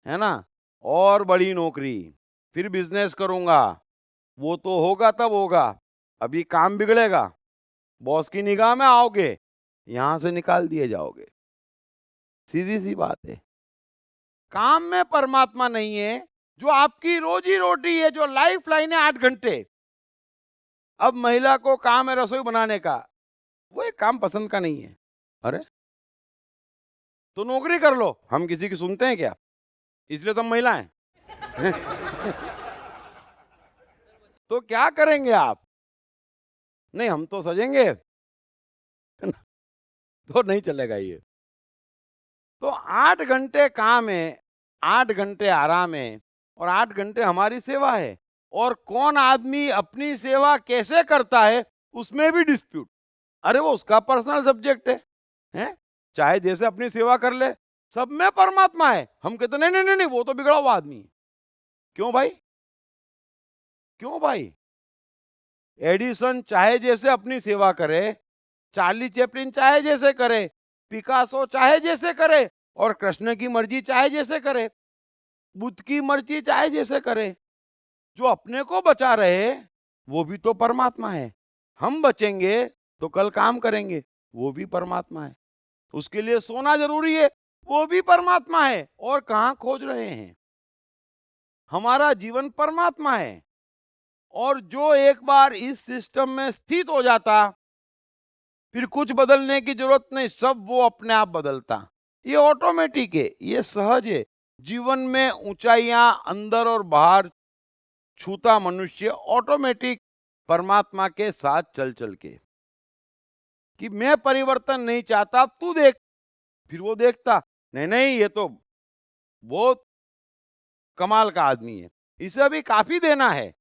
है ना। और बड़ी नौकरी, फिर बिजनेस करूंगा, वो तो होगा तब होगा, अभी काम बिगड़ेगा, बॉस की निगाह में आओगे, यहां से निकाल दिए जाओगे। सीधी सी बात है। काम में परमात्मा नहीं है। जो आपकी रोजी रोटी है, जो लाइफ लाइन है 8 घंटे, अब महिला को काम है रसोई बनाने का, वो एक काम पसंद का नहीं है। अरे तो नौकरी कर लो, हम किसी की सुनते हैं क्या? इसलिए तो हम महिला हैं। तो क्या करेंगे आप? नहीं हम तो सजेंगे, तो नहीं चलेगा ये। तो 8 घंटे काम है, 8 घंटे आराम है और 8 घंटे हमारी सेवा है। और कौन आदमी अपनी सेवा कैसे करता है उसमें भी डिस्प्यूट। अरे वो उसका पर्सनल सब्जेक्ट है? चाहे जैसे अपनी सेवा कर ले, सब में परमात्मा है। हम कहते नहीं नहीं नहीं, वो तो बिगड़ा हुआ आदमी है। क्यों भाई? क्यों भाई? एडिसन चाहे जैसे अपनी सेवा करे, चार्ली चैपलिन चाहे जैसे करे, पिकासो चाहे जैसे करे, और कृष्ण की मर्जी चाहे जैसे करे, बुद्ध की मर्जी चाहे जैसे करे, जो अपने को बचा रहे वो भी तो परमात्मा है। हम बचेंगे तो कल काम करेंगे, वो भी परमात्मा है। उसके लिए सोना जरूरी है, वो भी परमात्मा है। और कहां खोज रहे हैं? हमारा जीवन परमात्मा है। और जो एक बार इस सिस्टम में स्थित हो जाता, फिर कुछ बदलने की जरूरत नहीं, सब वो अपने आप बदलता। ये ऑटोमेटिक है, ये सहज है। जीवन में ऊंचाइयां अंदर और बाहर छूता मनुष्य ऑटोमेटिक परमात्मा के साथ चल चल के, कि मैं परिवर्तन नहीं चाहता, तू देख। फिर वो देखता, नहीं नहीं ये तो बहुत कमाल का आदमी है, इसे अभी काफी देना है,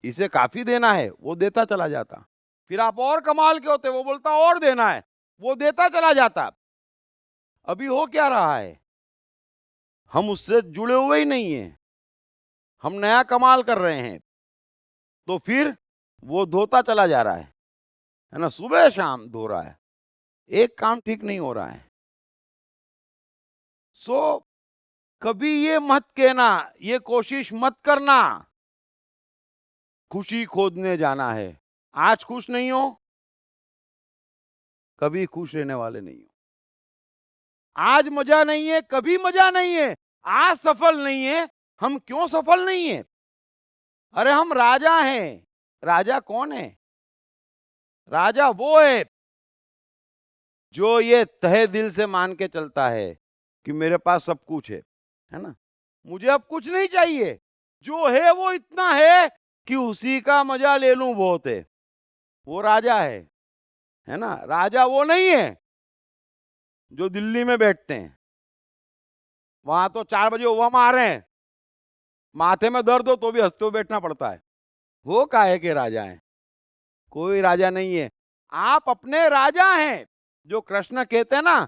इसे काफी देना है, वो देता चला जाता। फिर आप और कमाल के होते, वो बोलता और देना है, वो देता चला जाता। अभी हो क्या रहा है? हम उससे जुड़े हुए ही नहीं हैं, हम नया कमाल कर रहे हैं, तो फिर वो धोता चला जा रहा है ना। सुबह शाम धो रहा है, एक काम ठीक नहीं हो रहा है। सो कभी ये मत कहना, ये कोशिश मत करना खुशी खोजने जाना है। आज खुश नहीं हो, कभी खुश रहने वाले नहीं हो। आज मजा नहीं है, कभी मजा नहीं है। आज सफल नहीं है, हम क्यों सफल नहीं है? अरे हम राजा हैं। राजा कौन है? राजा वो है जो ये तहे दिल से मान के चलता है कि मेरे पास सब कुछ है ना, मुझे अब कुछ नहीं चाहिए, जो है वो इतना है कि उसी का मजा ले लूं बहुत है। वो राजा है ना। राजा वो नहीं है जो दिल्ली में बैठते हैं, वहां तो 4 बजे हुआ मार रहे हैं, माथे में दर्द हो तो भी हंसते हुए बैठना पड़ता है। वो काहे के राजा हैं? कोई राजा नहीं है। आप अपने राजा हैं। जो कृष्ण कहते हैं ना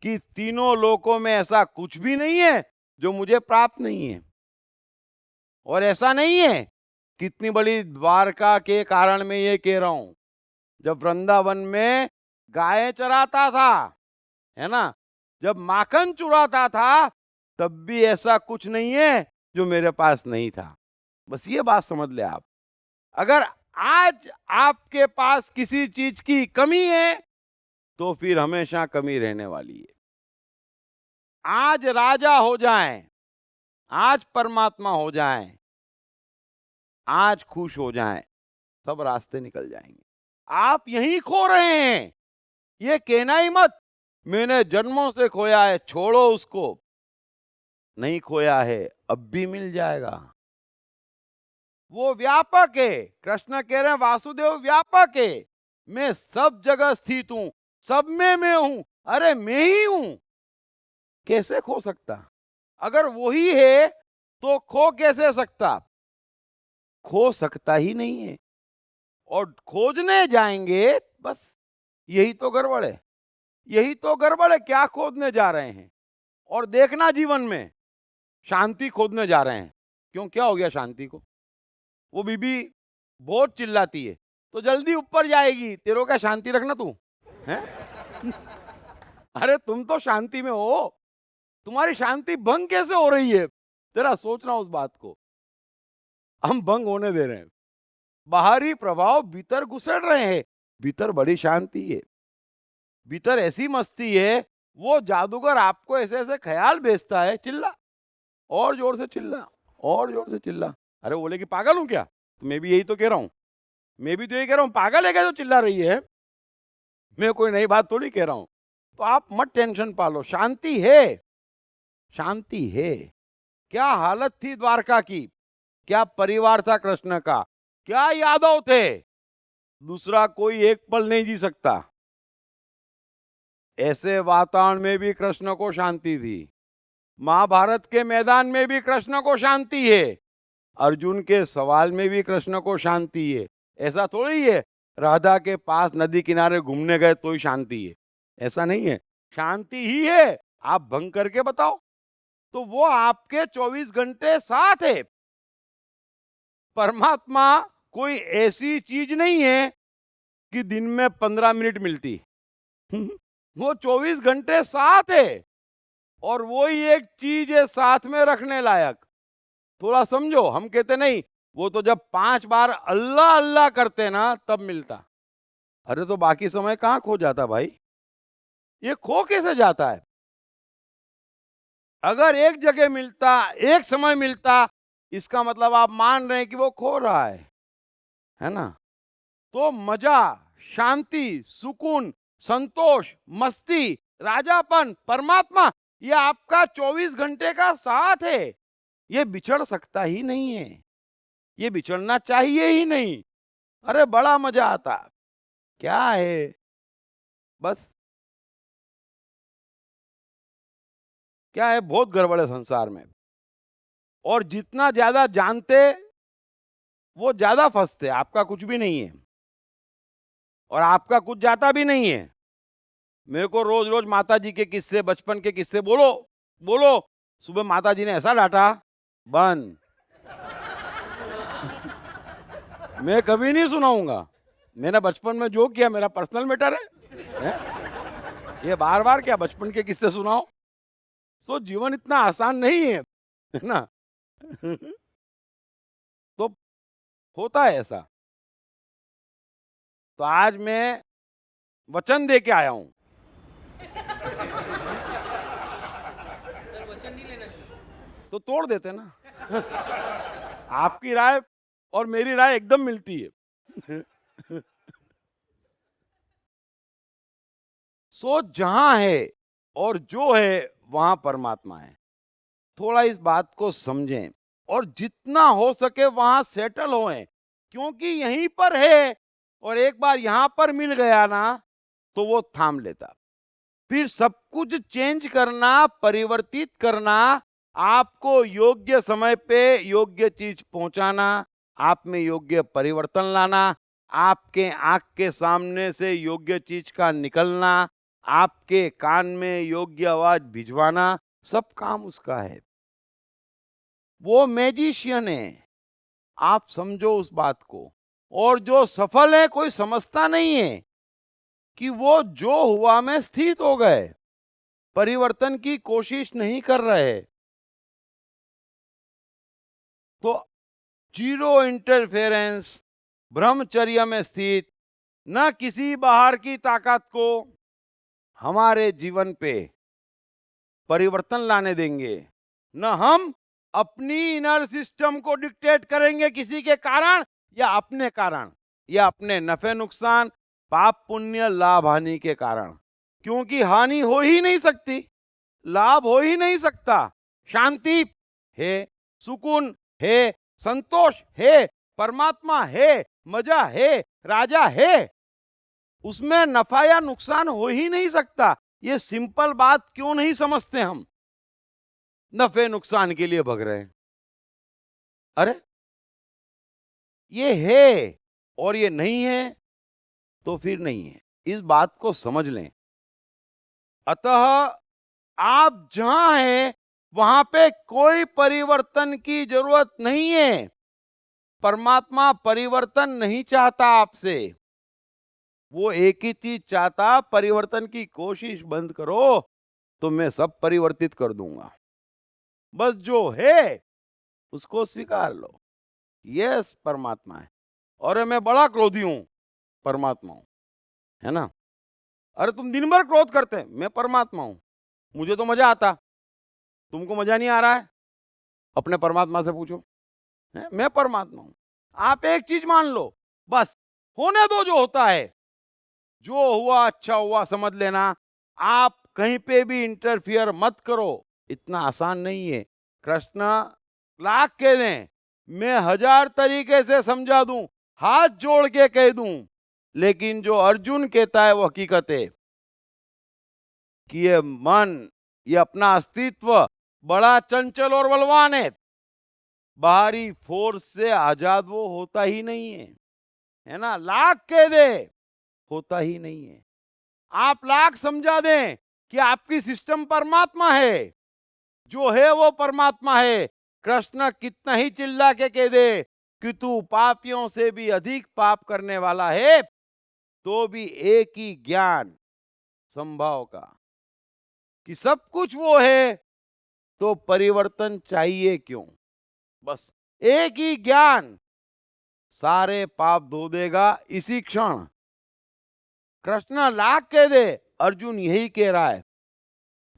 कि तीनों लोकों में ऐसा कुछ भी नहीं है जो मुझे प्राप्त नहीं है। और ऐसा नहीं है, कितनी बड़ी द्वारका के कारण मैं ये कह रहा हूं, जब वृंदावन में गायें चराता था, है ना, जब माखन चुराता था, तब भी ऐसा कुछ नहीं है जो मेरे पास नहीं था। बस ये बात समझ ले आप। अगर आज आपके पास किसी चीज की कमी है तो फिर हमेशा कमी रहने वाली है। आज राजा हो जाएं, आज परमात्मा हो जाएं, आज खुश हो जाएं, सब रास्ते निकल जाएंगे। आप यहीं खो रहे हैं। ये कहना ही मत मैंने जन्मों से खोया है, छोड़ो उसको। नहीं खोया है, अब भी मिल जाएगा। वो व्यापक है। कृष्ण कह रहे हैं वासुदेव व्यापक है, मैं सब जगह स्थित हूं, सब में मैं हूं, अरे मैं ही हूं। कैसे खो सकता? अगर वही है तो खो कैसे सकता? खो सकता ही नहीं है। और खोजने जाएंगे, बस यही तो गड़बड़ है। यही तो गड़बड़ है। क्या खोजने जा रहे हैं? और देखना जीवन में शांति खोजने जा रहे हैं। क्यों, क्या हो गया शांति को? वो बीबी बहुत चिल्लाती है तो जल्दी ऊपर जाएगी, तेरे को क्या शांति रखना तू है? अरे तुम तो शांति में हो, तुम्हारी शांति भंग कैसे हो रही है? जरा सोचना उस बात को। हम भंग होने दे रहे हैं। बाहरी प्रभाव भीतर घुसड़ रहे हैं, भीतर बड़ी शांति है, भीतर ऐसी मस्ती है। वो जादूगर आपको ऐसे ऐसे ख्याल भेजता है, चिल्ला, और जोर से चिल्ला, और जोर से चिल्ला। अरे बोले कि पागल हूं क्या? तो मैं भी यही तो कह रहा हूं, मैं भी तो यही कह रहा हूं, पागल है क्या जो चिल्ला रही है? मैं कोई नई बात थोड़ी कह रहा हूं। तो आप मत टेंशन पालो, शांति है, शांति है। क्या हालत थी द्वारका की, क्या परिवार था कृष्ण का, क्या यादव थे, दूसरा कोई एक पल नहीं जी सकता। ऐसे वातावरण में भी कृष्ण को शांति थी। महाभारत के मैदान में भी कृष्ण को शांति है, अर्जुन के सवाल में भी कृष्ण को शांति है। ऐसा थोड़ी है राधा के पास नदी किनारे घूमने गए तो ही शांति है, ऐसा नहीं है। शांति ही है, आप भंग करके बताओ। तो वो आपके 24 घंटे साथ है। परमात्मा कोई ऐसी चीज नहीं है कि दिन में 15 मिनट मिलती। वो 24 घंटे साथ है, और वो ही एक चीज है साथ में रखने लायक। थोड़ा समझो, हम कहते नहीं वो तो जब 5 बार अल्लाह अल्लाह करते ना तब मिलता। अरे तो बाकी समय कहां खो जाता भाई? ये खो कैसे जाता है? अगर एक जगह मिलता, एक समय मिलता, इसका मतलब आप मान रहे हैं कि वो खो रहा है ना? तो मजा, शांति, सुकून, संतोष, मस्ती, राजापन, परमात्मा, ये आपका 24 घंटे का साथ है। ये बिछड़ सकता ही नहीं है, ये बिछड़ना चाहिए ही नहीं। अरे बड़ा मजा आता। क्या है, बस क्या है, बहुत गड़बड़ है संसार में। और जितना ज्यादा जानते वो ज्यादा फंसते। आपका कुछ भी नहीं है और आपका कुछ जाता भी नहीं है। मेरे को रोज रोज माता जी के किस्से, बचपन के किस्से बोलो बोलो। सुबह माता जी ने ऐसा डांटा, बंद। मैं कभी नहीं सुनाऊंगा। मैंने बचपन में जो किया मेरा पर्सनल मैटर है? ये बार बार क्या बचपन के किस्से सुनाओ? सो जीवन इतना आसान नहीं है ना? तो होता है ऐसा। तो आज मैं वचन दे के आया हूं। तो तोड़ देते ना। आपकी राय और मेरी राय एकदम मिलती है। सो जहां है और जो है वहां परमात्मा है। थोड़ा इस बात को समझें और जितना हो सके वहां सेटल होएं, क्योंकि यहीं पर है। और एक बार यहां पर मिल गया ना तो वो थाम लेता। फिर सब कुछ चेंज करना, परिवर्तित करना, आपको योग्य समय पे योग्य चीज पहुंचाना, आप में योग्य परिवर्तन लाना, आपके आंख के सामने से योग्य चीज का निकलना, आपके कान में योग्य आवाज भिजवाना, सब काम उसका है। वो मैजिशियन है, आप समझो उस बात को। और जो सफल है कोई समझता नहीं है कि वो जो हुआ में स्थित हो गए, परिवर्तन की कोशिश नहीं कर रहे। तो जीरो इंटरफेरेंस, ब्रह्मचर्य में स्थित, न किसी बाहर की ताकत को हमारे जीवन पे परिवर्तन लाने देंगे, न हम अपनी इनर सिस्टम को डिक्टेट करेंगे किसी के कारण या अपने कारण या अपने नफे नुकसान, पाप पुण्य, लाभ हानि के कारण। क्योंकि हानि हो ही नहीं सकती, लाभ हो ही नहीं सकता। शांति है, सुकून है, संतोष है, परमात्मा है, मजा है, राजा है, उसमें नफा या नुकसान हो ही नहीं सकता। ये सिंपल बात क्यों नहीं समझते हम? नफे नुकसान के लिए भग रहे हैं। अरे ये है और ये नहीं है तो फिर नहीं है, इस बात को समझ लें। अतः आप जहां हैं वहां पे कोई परिवर्तन की जरूरत नहीं है। परमात्मा परिवर्तन नहीं चाहता आपसे, वो एक ही चीज चाहता, परिवर्तन की कोशिश बंद करो तो मैं सब परिवर्तित कर दूंगा। बस जो है उसको स्वीकार लो। यस, परमात्मा है और मैं बड़ा क्रोधी हूं, परमात्मा हूं, है ना? अरे तुम दिन भर क्रोध करते हैं, मैं परमात्मा हूं, मुझे तो मजा आता, तुमको मजा नहीं आ रहा है? अपने परमात्मा से पूछो। मैं परमात्मा हूं। आप एक चीज मान लो, बस होने दो जो होता है, जो हुआ अच्छा हुआ समझ लेना। आप कहीं पे भी इंटरफियर मत करो। इतना आसान नहीं है। कृष्ण लाख कह दें, मैं 1000 तरीके से समझा दूं, हाथ जोड़ के कह दूं, लेकिन जो अर्जुन कहता है वो हकीकत है कि ये मन, ये अपना अस्तित्व बड़ा चंचल और बलवान है। बाहरी फोर्स से आजाद वो होता ही नहीं है ना? लाख कह दे, होता ही नहीं है। आप लाख समझा दें कि आपकी सिस्टम परमात्मा है, जो है वो परमात्मा है। कृष्ण कितना ही चिल्ला के कह दे कि तू पापियों से भी अधिक पाप करने वाला है, तो भी एक ही ज्ञान संभव का कि सब कुछ वो है, तो परिवर्तन चाहिए क्यों? बस एक ही ज्ञान सारे पाप धो देगा इसी क्षण। कृष्ण लाख कह दे, अर्जुन यही कह रहा है,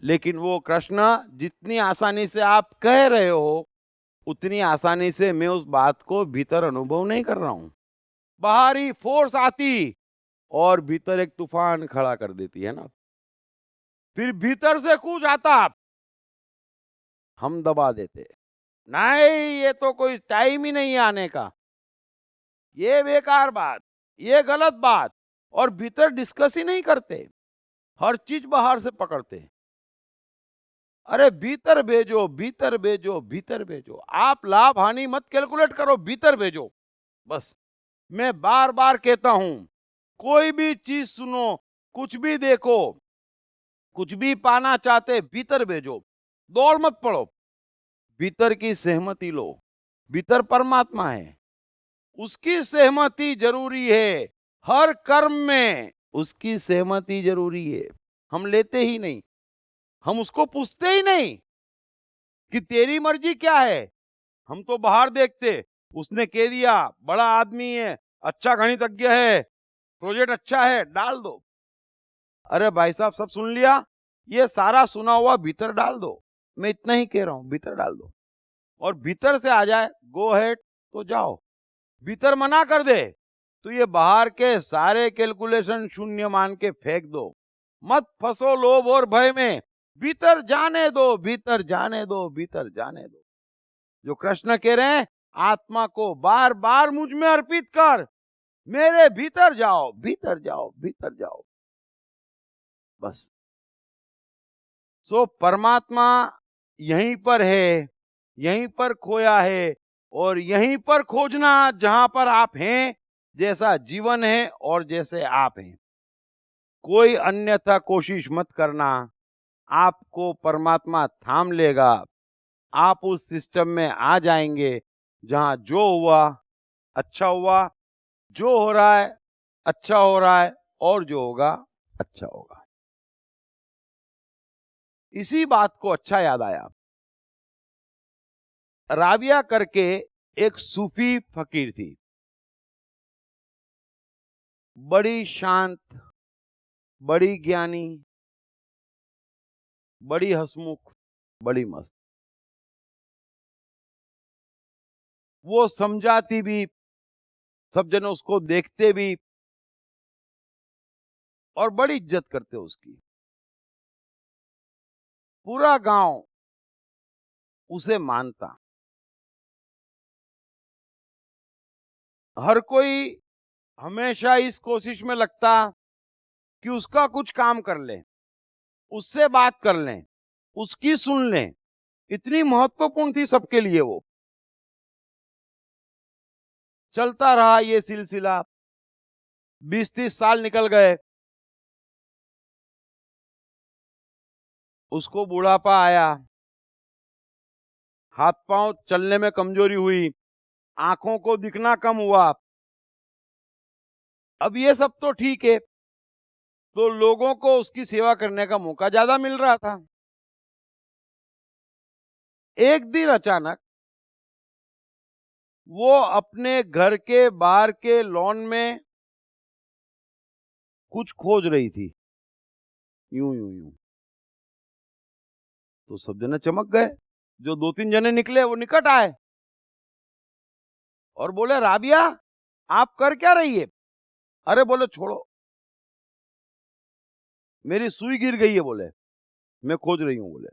लेकिन वो कृष्ण जितनी आसानी से आप कह रहे हो, उतनी आसानी से मैं उस बात को भीतर अनुभव नहीं कर रहा हूं। बाहरी फोर्स आती और भीतर एक तूफान खड़ा कर देती है ना, फिर भीतर से कुछ आता, हम दबा देते, नहीं ये तो कोई टाइम ही नहीं है आने का, ये बेकार बात, ये गलत बात, और भीतर डिस्कस ही नहीं करते, हर चीज बाहर से पकड़ते। अरे भीतर भेजो, भीतर भेजो, भीतर भेजो। आप लाभ हानि मत कैलकुलेट करो, भीतर भेजो बस। मैं बार बार कहता हूं, कोई भी चीज सुनो, कुछ भी देखो, कुछ भी पाना चाहते, भीतर भेजो, दौड़ मत पड़ो, भीतर की सहमति लो। भीतर परमात्मा है, उसकी सहमति जरूरी है। हर कर्म में उसकी सहमति जरूरी है। हम लेते ही नहीं, हम उसको पूछते ही नहीं कि तेरी मर्जी क्या है। हम तो बाहर देखते, उसने कह दिया बड़ा आदमी है, अच्छा गणितज्ञ है, प्रोजेक्ट अच्छा है, डाल दो। अरे भाई साहब, सब सुन लिया, ये सारा सुना हुआ भीतर डाल दो। मैं इतना ही कह रहा हूं, भीतर डाल दो, और भीतर से आ जाए गो हेड तो जाओ। भीतर मना कर दे तो ये बाहर के सारे कैलकुलेशन शून्य मान के फेंक दो। मत फंसो लोभ और भय में, भीतर जाने दो, भीतर जाने दो, भीतर जाने दो। जो कृष्ण कह रहे हैं, आत्मा को बार बार मुझ में अर्पित कर, मेरे भीतर जाओ, भीतर जाओ, भीतर जाओ, बस। सो परमात्मा यहीं पर है, यहीं पर खोया है, और यहीं पर खोजना जहां पर आप हैं, जैसा जीवन है और जैसे आप हैं। कोई अन्यथा कोशिश मत करना, आपको परमात्मा थाम लेगा। आप उस सिस्टम में आ जाएंगे जहां जो हुआ अच्छा हुआ, जो हो रहा है अच्छा हो रहा है, और जो होगा अच्छा होगा। इसी बात को अच्छा याद आया, राबिया करके एक सूफी फकीर थी, बड़ी शांत, बड़ी ज्ञानी, बड़ी हंसमुख, बड़ी मस्त। वो समझाती भी, सब जन उसको देखते भी और बड़ी इज्जत करते उसकी। पूरा गांव उसे मानता। हर कोई हमेशा इस कोशिश में लगता कि उसका कुछ काम कर ले, उससे बात कर लें, उसकी सुन लें। इतनी महत्वपूर्ण थी सबके लिए वो। चलता रहा ये सिलसिला, 20-30 साल निकल गए। उसको बुढ़ापा आया, हाथ पांव चलने में कमजोरी हुई, आंखों को दिखना कम हुआ। अब ये सब तो ठीक है, तो लोगों को उसकी सेवा करने का मौका ज्यादा मिल रहा था। एक दिन अचानक वो अपने घर के बाहर के लॉन में कुछ खोज रही थी, यूं यूं यूं। तो सब जने चमक गए। जो 2-3 जने निकले वो निकट आए और बोले, राबिया आप कर क्या रही है? अरे बोले, छोड़ो, मेरी सुई गिर गई है। बोले, मैं खोज रही हूं। बोले,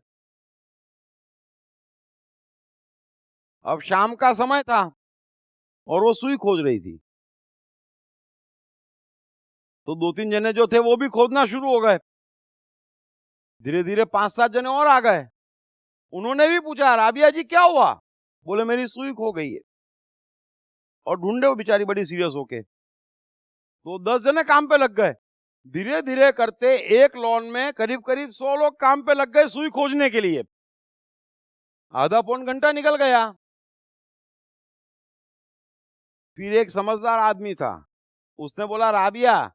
अब शाम का समय था और वो सुई खोज रही थी। तो 2-3 जने जो थे वो भी खोजना शुरू हो गए। धीरे धीरे 5-7 जने और आ गए। उन्होंने भी पूछा, राबिया जी क्या हुआ? बोले, मेरी सुई खो गई है। और ढूंढे वो बेचारी बड़ी सीरियस होके। तो 10 जने काम पे लग गए। धीरे धीरे करते एक लॉन में करीब करीब 100 लोग काम पे लग गए सुई खोजने के लिए। आधा पौन घंटा निकल गया। फिर एक समझदार आदमी था, उसने बोला, राबिया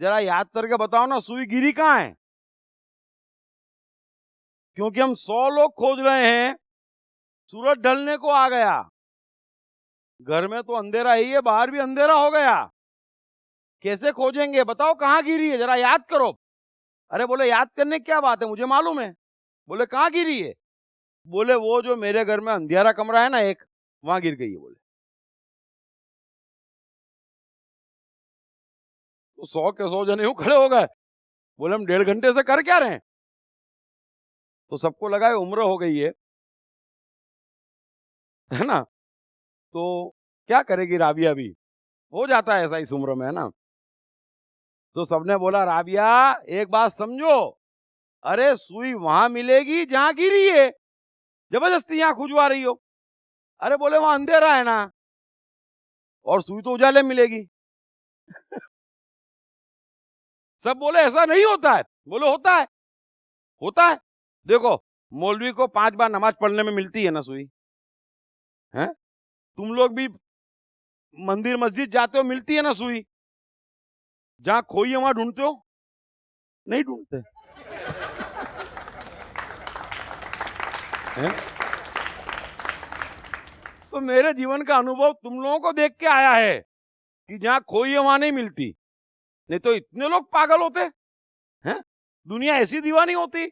जरा याद करके बताओ ना, सुई गिरी कहाँ है? क्योंकि हम 100 लोग खोज रहे हैं, सूरज ढलने को आ गया, घर में तो अंधेरा ही है, बाहर भी अंधेरा हो गया, कैसे खोजेंगे? बताओ कहाँ गिरी है, जरा याद करो। अरे बोले, याद करने की क्या बात है, मुझे मालूम है। बोले, कहाँ गिरी है? बोले, वो जो मेरे घर में अंधेरा कमरा है ना एक, वहां गिर गई है। बोले, तो 100 के 100 जने यूं खड़े हो गए। बोले, हम 1.5 घंटे से कर क्या रहे हैं? तो सबको लगा है उम्र हो गई है ना, तो क्या करेगी राबिया भी, हो जाता है ऐसा इस उम्र में, है ना। तो सबने बोला, राबिया एक बात समझो, अरे सुई वहां मिलेगी जहां गिरी है, जबरदस्ती यहां खुजवा रही हो। अरे बोले, वहां अंधेरा है ना, और सुई तो उजाले में मिलेगी। सब बोले, ऐसा नहीं होता है। बोले, होता है, होता है। देखो, मौलवी को 5 बार नमाज पढ़ने में मिलती है ना सुई, है? तुम लोग भी मंदिर मस्जिद जाते हो, मिलती है ना सुई? जहां खोई है वहां ढूंढते हो? नहीं ढूंढते हैं? तो मेरे जीवन का अनुभव तुम लोगों को देख के आया है कि जहां खोई है वहां नहीं मिलती। नहीं तो इतने लोग पागल होते हैं, दुनिया ऐसी दीवानी होती,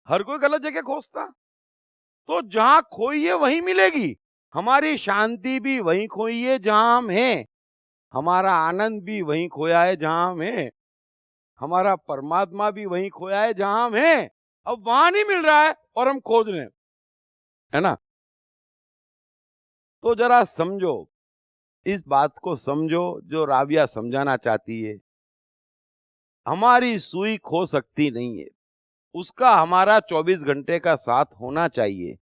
हर कोई गलत जगह खोजता। तो जहां खोई है वहीं मिलेगी। हमारी शांति भी वहीं खोई है जहां हम हैं, हमारा आनंद भी वहीं खोया है जहां हम हैं, हमारा परमात्मा भी वहीं खोया है जहां हम हैं। अब वहां नहीं मिल रहा है और हम खोज रहे हैं, है ना। तो जरा समझो, इस बात को समझो जो राबिया समझाना चाहती है। हमारी सुई खो सकती नहीं है, उसका हमारा 24 घंटे का साथ होना चाहिए।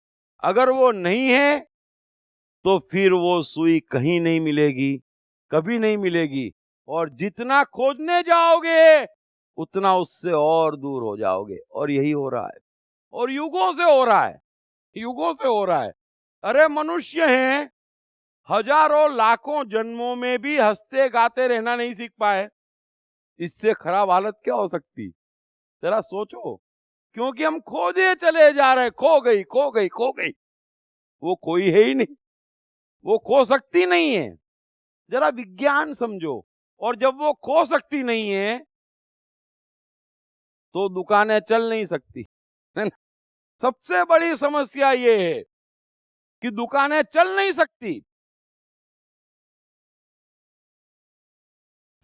अगर वो नहीं है तो फिर वो सुई कहीं नहीं मिलेगी, कभी नहीं मिलेगी, और जितना खोजने जाओगे उतना उससे और दूर हो जाओगे। और यही हो रहा है, और युगों से हो रहा है, युगों से हो रहा है। अरे मनुष्य हैं, हजारों लाखों जन्मों में भी हंसते गाते रहना नहीं सीख पाए। इससे खराब हालत क्या हो सकती, जरा सोचो। क्योंकि हम खोजे चले जा रहे, खो गई, खो गई, खो गई। वो कोई है ही नहीं, वो खो सकती नहीं है। जरा विज्ञान समझो। और जब वो खो सकती नहीं है तो दुकानें चल नहीं सकती, है ना। सबसे बड़ी समस्या ये है कि दुकानें चल नहीं सकती।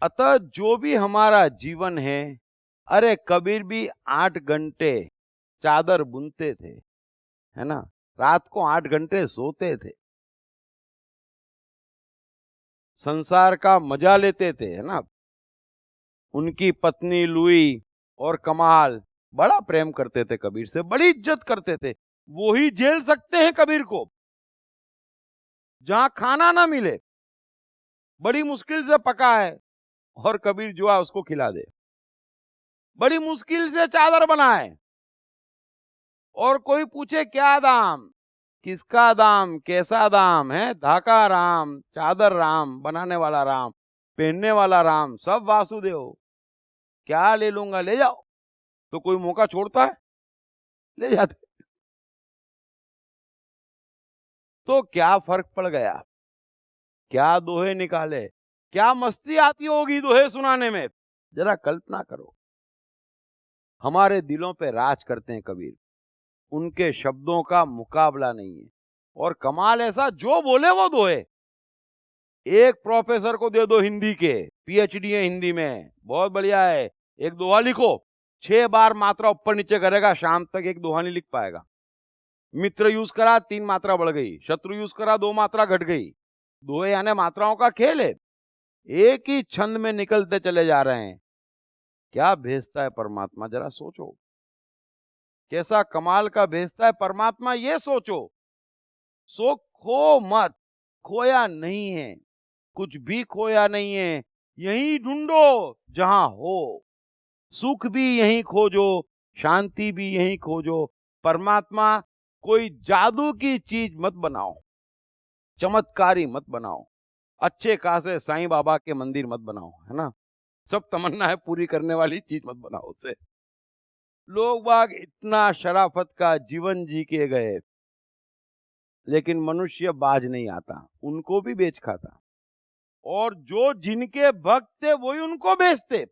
अतः जो भी हमारा जीवन है, अरे कबीर भी 8 घंटे चादर बुनते थे, है ना, रात को 8 घंटे सोते थे। संसार का मजा लेते थे, है ना। उनकी पत्नी लुई और कमाल बड़ा प्रेम करते थे कबीर से, बड़ी इज्जत करते थे। वो ही झेल सकते हैं कबीर को। जहां खाना ना मिले, बड़ी मुश्किल से पका है, और कबीर जो है उसको खिला दे। बड़ी मुश्किल से चादर बनाए, और कोई पूछे क्या दाम, किसका दाम, कैसा दाम है, धाका राम, चादर राम, बनाने वाला राम, पहनने वाला राम, सब वासुदेव। क्या ले लूंगा, ले जाओ। तो कोई मौका छोड़ता है? ले जाते। तो क्या फर्क पड़ गया, क्या दोहे निकाले, क्या मस्ती आती होगी दोहे सुनाने में। जरा कल्पना करो। हमारे दिलों पे राज करते हैं कबीर, उनके शब्दों का मुकाबला नहीं है। और कमाल ऐसा, जो बोले वो दोहे। एक प्रोफेसर को दे दो हिंदी के, पीएचडी है हिंदी में, बहुत बढ़िया है, एक दोहा लिखो, 6 बार मात्रा ऊपर नीचे करेगा, शाम तक एक दोहा नहीं लिख पाएगा। मित्र यूज करा, 3 मात्रा बढ़ गई, शत्रु यूज करा, 2 मात्रा घट गई। दोहे यानी मात्राओं का खेल है, एक ही छंद में निकलते चले जा रहे हैं। क्या भेजता है परमात्मा, जरा सोचो। कैसा कमाल का भेजता है परमात्मा, ये सोचो। सो खो मत, खोया नहीं है, कुछ भी खोया नहीं है। यहीं ढूंढो जहां हो, सुख भी यहीं खोजो, शांति भी यहीं खोजो। परमात्मा कोई जादू की चीज मत बनाओ, चमत्कारी मत बनाओ, अच्छे खासे साईं बाबा के मंदिर मत बनाओ, है ना। सब तमन्ना है पूरी करने वाली चीज मत बनाओ उसे। लोग बाग इतना शराफत का जीवन जी के गए, लेकिन मनुष्य बाज नहीं आता, उनको भी बेच खाता। और जो जिनके भक्त थे वही उनको बेचते।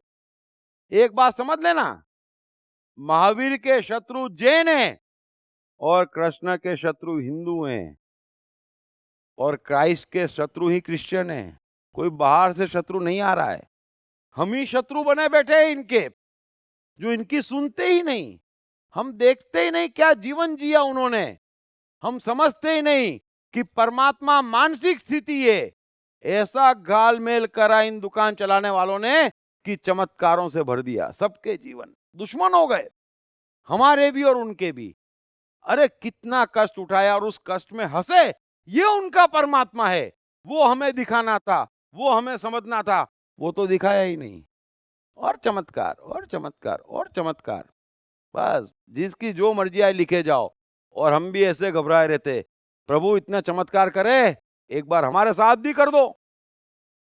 एक बात समझ लेना, महावीर के शत्रु जैन हैं और कृष्ण के शत्रु हिंदू हैं, और क्राइस्ट के शत्रु ही क्रिश्चियन हैं। कोई बाहर से शत्रु नहीं आ रहा है, हम ही शत्रु बने बैठे हैं इनके, जो इनकी सुनते ही नहीं। हम देखते ही नहीं क्या जीवन जिया उन्होंने, हम समझते ही नहीं कि परमात्मा मानसिक स्थिति है। ऐसा घालमेल करा इन दुकान चलाने वालों ने कि चमत्कारों से भर दिया, सबके जीवन दुश्मन हो गए, हमारे भी और उनके भी। अरे कितना कष्ट उठाया और उस कष्ट में हंसे, ये उनका परमात्मा है। वो हमें दिखाना था, वो हमें समझना था, वो तो दिखाया ही नहीं। और चमत्कार और चमत्कार और चमत्कार, बस जिसकी जो मर्जी आए लिखे जाओ। और हम भी ऐसे घबराए रहते, प्रभु इतना चमत्कार करे, एक बार हमारे साथ भी कर दो।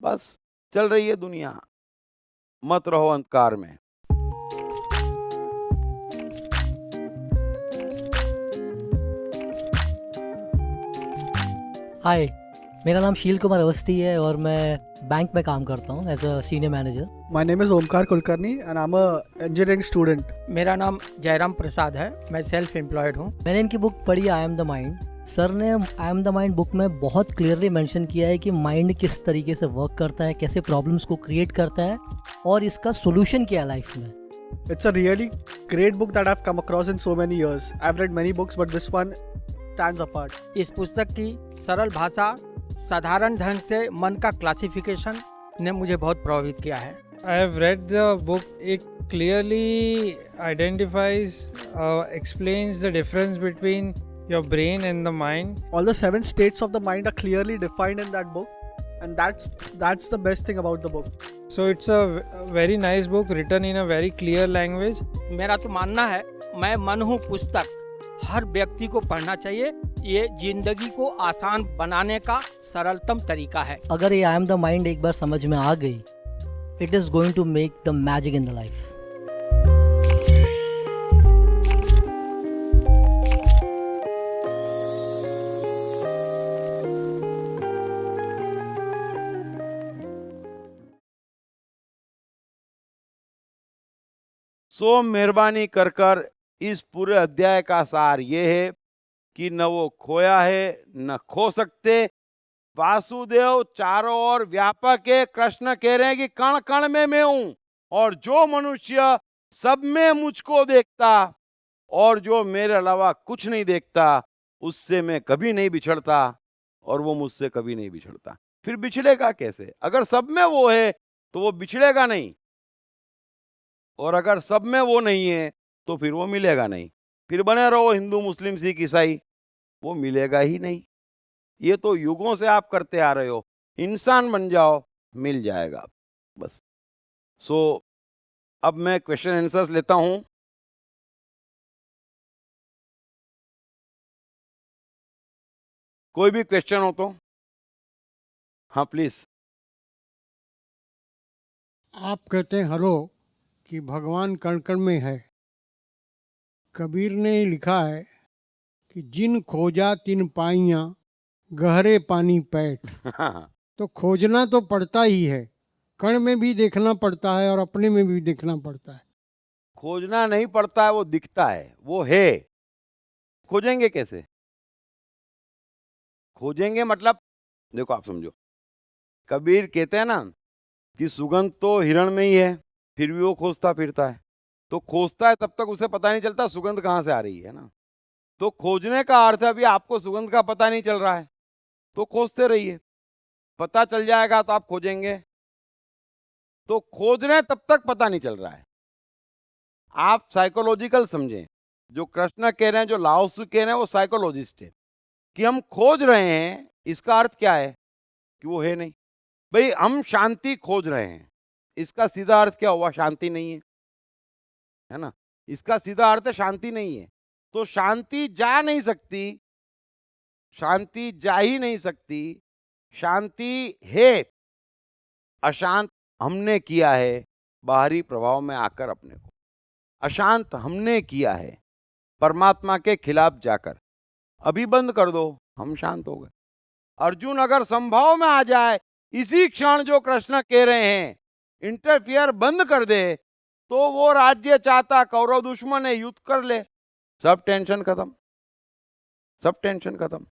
बस चल रही है दुनिया, मत रहो अंधकार में। हाय, मेरा नाम शील कुमार अवस्थी है और मैं बैंक में काम करता हूँ as a senior manager. My name is Omkar Kulkarni and I'm a engineering student. मेरा नाम जयराम प्रसाद है, मैं सेल्फ एम्प्लॉयड हूँ। मैंने इनकी बुक पढ़ी I am the mind. Sir ने I am the mind book में बहुत क्लियरली मेंशन किया है कि माइंड किस तरीके से वर्क करता है, कैसे प्रॉब्लम्स को क्रिएट करता है और इसका सोल्यूशन क्या है लाइफ में। It's a really great book that I've come across in so many years. I've read many books, but this one stands apart. इस पुस्तक की सरल भाषा, साधारण ढंग से मन का क्लासिफिकेशन ने मुझे बहुत प्रभावित किया है। I have read the book. It clearly identifies, explains the difference between your brain and the mind. All the 7 states of the mind are clearly defined in that book, and that's the best thing about the book. So it's a very nice book written in a very clear language. मेरा तो मानना है, मैं मन हूँ पुस्तक, हर व्यक्ति को पढ़ना चाहिए। ये जिंदगी को आसान बनाने का सरलतम तरीका है। अगर ये आई एम द माइंड एक बार समझ में आ गई, it is going to make the magic in the life. So मेहरबानी कर कर इस पूरे अध्याय का सार ये है कि न वो खोया है न खो सकते। वासुदेव चारों ओर व्यापक है। कृष्ण कह रहे हैं कि कण कण में मैं हूं, और जो मनुष्य सब में मुझको देखता और जो मेरे अलावा कुछ नहीं देखता, उससे मैं कभी नहीं बिछड़ता और वो मुझसे कभी नहीं बिछड़ता। फिर बिछड़ेगा कैसे? अगर सब में वो है तो वो बिछड़ेगा नहीं, और अगर सब में वो नहीं है तो फिर वो मिलेगा नहीं। फिर बने रहो हिंदू, मुस्लिम, सिख, ईसाई, वो मिलेगा ही नहीं। ये तो युगों से आप करते आ रहे हो। इंसान बन जाओ, मिल जाएगा बस। सो अब मैं क्वेश्चन आंसर्स लेता हूं। कोई भी क्वेश्चन हो तो हाँ प्लीज। आप कहते हैं हरो कि भगवान कण कण में है। कबीर ने लिखा है कि जिन खोजा तिन पाइयां, गहरे पानी पैठ। तो खोजना तो पड़ता ही है, कण में भी देखना पड़ता है और अपने में भी देखना पड़ता है। खोजना नहीं पड़ता है, वो दिखता है, वो है। खोजेंगे कैसे? खोजेंगे मतलब देखो आप समझो, कबीर कहते हैं ना कि सुगंध तो हिरण में ही है, फिर भी वो खोजता फिरता है। तो खोजता है तब तक उसे पता नहीं चलता सुगंध कहाँ से आ रही है ना। तो खोजने का अर्थ है अभी आपको सुगंध का पता नहीं चल रहा है तो खोजते रहिए, पता चल जाएगा तो आप खोजेंगे। तो खोज रहे हैं तब तक पता नहीं चल रहा है। आप साइकोलॉजिकल समझें, जो कृष्ण कह रहे हैं, जो लाओ त्सु कह रहे हैं, वो साइकोलॉजिस्ट है कि हम खोज रहे हैं। इसका अर्थ क्या है कि वो है नहीं। भाई हम शांति खोज रहे हैं, इसका सीधा अर्थ क्या हुआ? शांति नहीं है ना। इसका सीधा अर्थ है शांति नहीं है। तो शांति जा नहीं सकती, शांति जा ही नहीं सकती। शांति है, अशांत हमने किया है बाहरी प्रभाव में आकर अपने को। अशांत हमने किया है परमात्मा के खिलाफ जाकर। अभी बंद कर दो, हम शांत हो गए। अर्जुन अगर संभाव में आ जाए इसी क्षण, जो कृष्ण कह रहे हैं, इंटरफियर बंद कर दे, तो वो राज्य चाहता, कौरव दुश्मन है, युद्ध कर ले, सब टेंशन खत्म, सब टेंशन खत्म।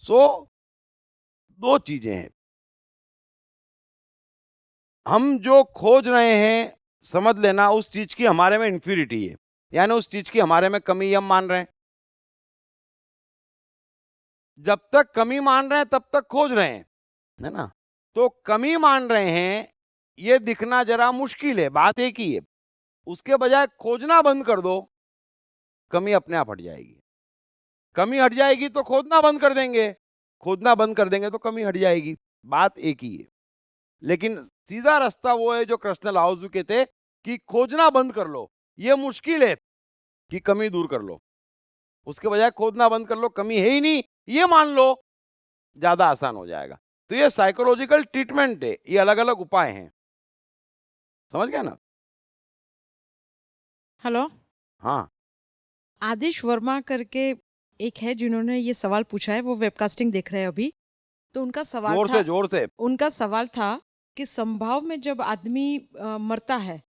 सो दो चीजें हैं, हम जो खोज रहे हैं समझ लेना उस चीज की हमारे में इंफीरिटी है, यानी उस चीज की हमारे में कमी हम मान रहे हैं। जब तक कमी मान रहे हैं तब तक खोज रहे हैं, है ना। तो कमी मान रहे हैं ये दिखना जरा मुश्किल है, बात एक ही है। उसके बजाय खोजना बंद कर दो, कमी अपने आप हट जाएगी। कमी हट जाएगी तो खोदना बंद कर देंगे, खोदना बंद कर देंगे तो कमी हट जाएगी, बात एक ही है। लेकिन सीधा रास्ता वो है जो कृष्ण लाओ त्सु के थे कि खोजना बंद कर लो। ये मुश्किल है कि कमी दूर कर लो, उसके बजाय खोदना बंद कर लो, कमी है ही नहीं ये मान लो, ज्यादा आसान हो जाएगा। तो ये साइकोलॉजिकल ट्रीटमेंट है, ये अलग अलग उपाय हैं, समझ गया ना। हेलो, हाँ आदिश वर्मा करके एक है जिन्होंने ये सवाल पूछा है, वो वेबकास्टिंग देख रहे हैं अभी। तो उनका सवाल जोर था, से जोर से। उनका सवाल था कि संभव में जब आदमी मरता है,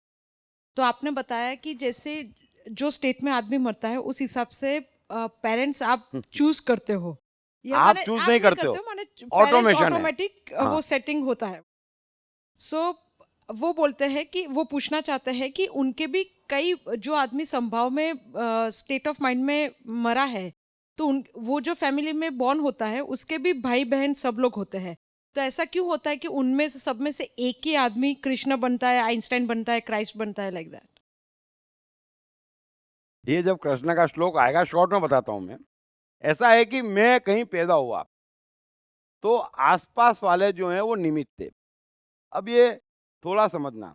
तो आपने बताया कि जैसे जो स्टेट में आदमी मरता है उस हिसाब से पेरेंट्स आप चूज करते हो, या आप माने choose आप नहीं करते हो, माने Automation है। ऑटोमेटिक हाँ। वो सेटिंग होता है। सो वो बोलते हैं कि वो पूछना चाहते हैं कि उनके भी कई जो आदमी संभव में स्टेट ऑफ माइंड में मरा है, तो वो जो फैमिली में बॉर्न होता है उसके भी भाई बहन सब लोग होते हैं। तो ऐसा क्यों होता है कि उनमें से सब में से एक ही आदमी कृष्ण बनता है, आइंस्टाइन बनता है, क्राइस्ट बनता है, लाइक दैट? ये जब कृष्ण का श्लोक आएगा शॉर्ट में बताता हूं मैं। ऐसा है कि मैं कहीं पैदा हुआ तो आसपास वाले जो हैं वो निमित्त थे। अब ये थोड़ा समझना,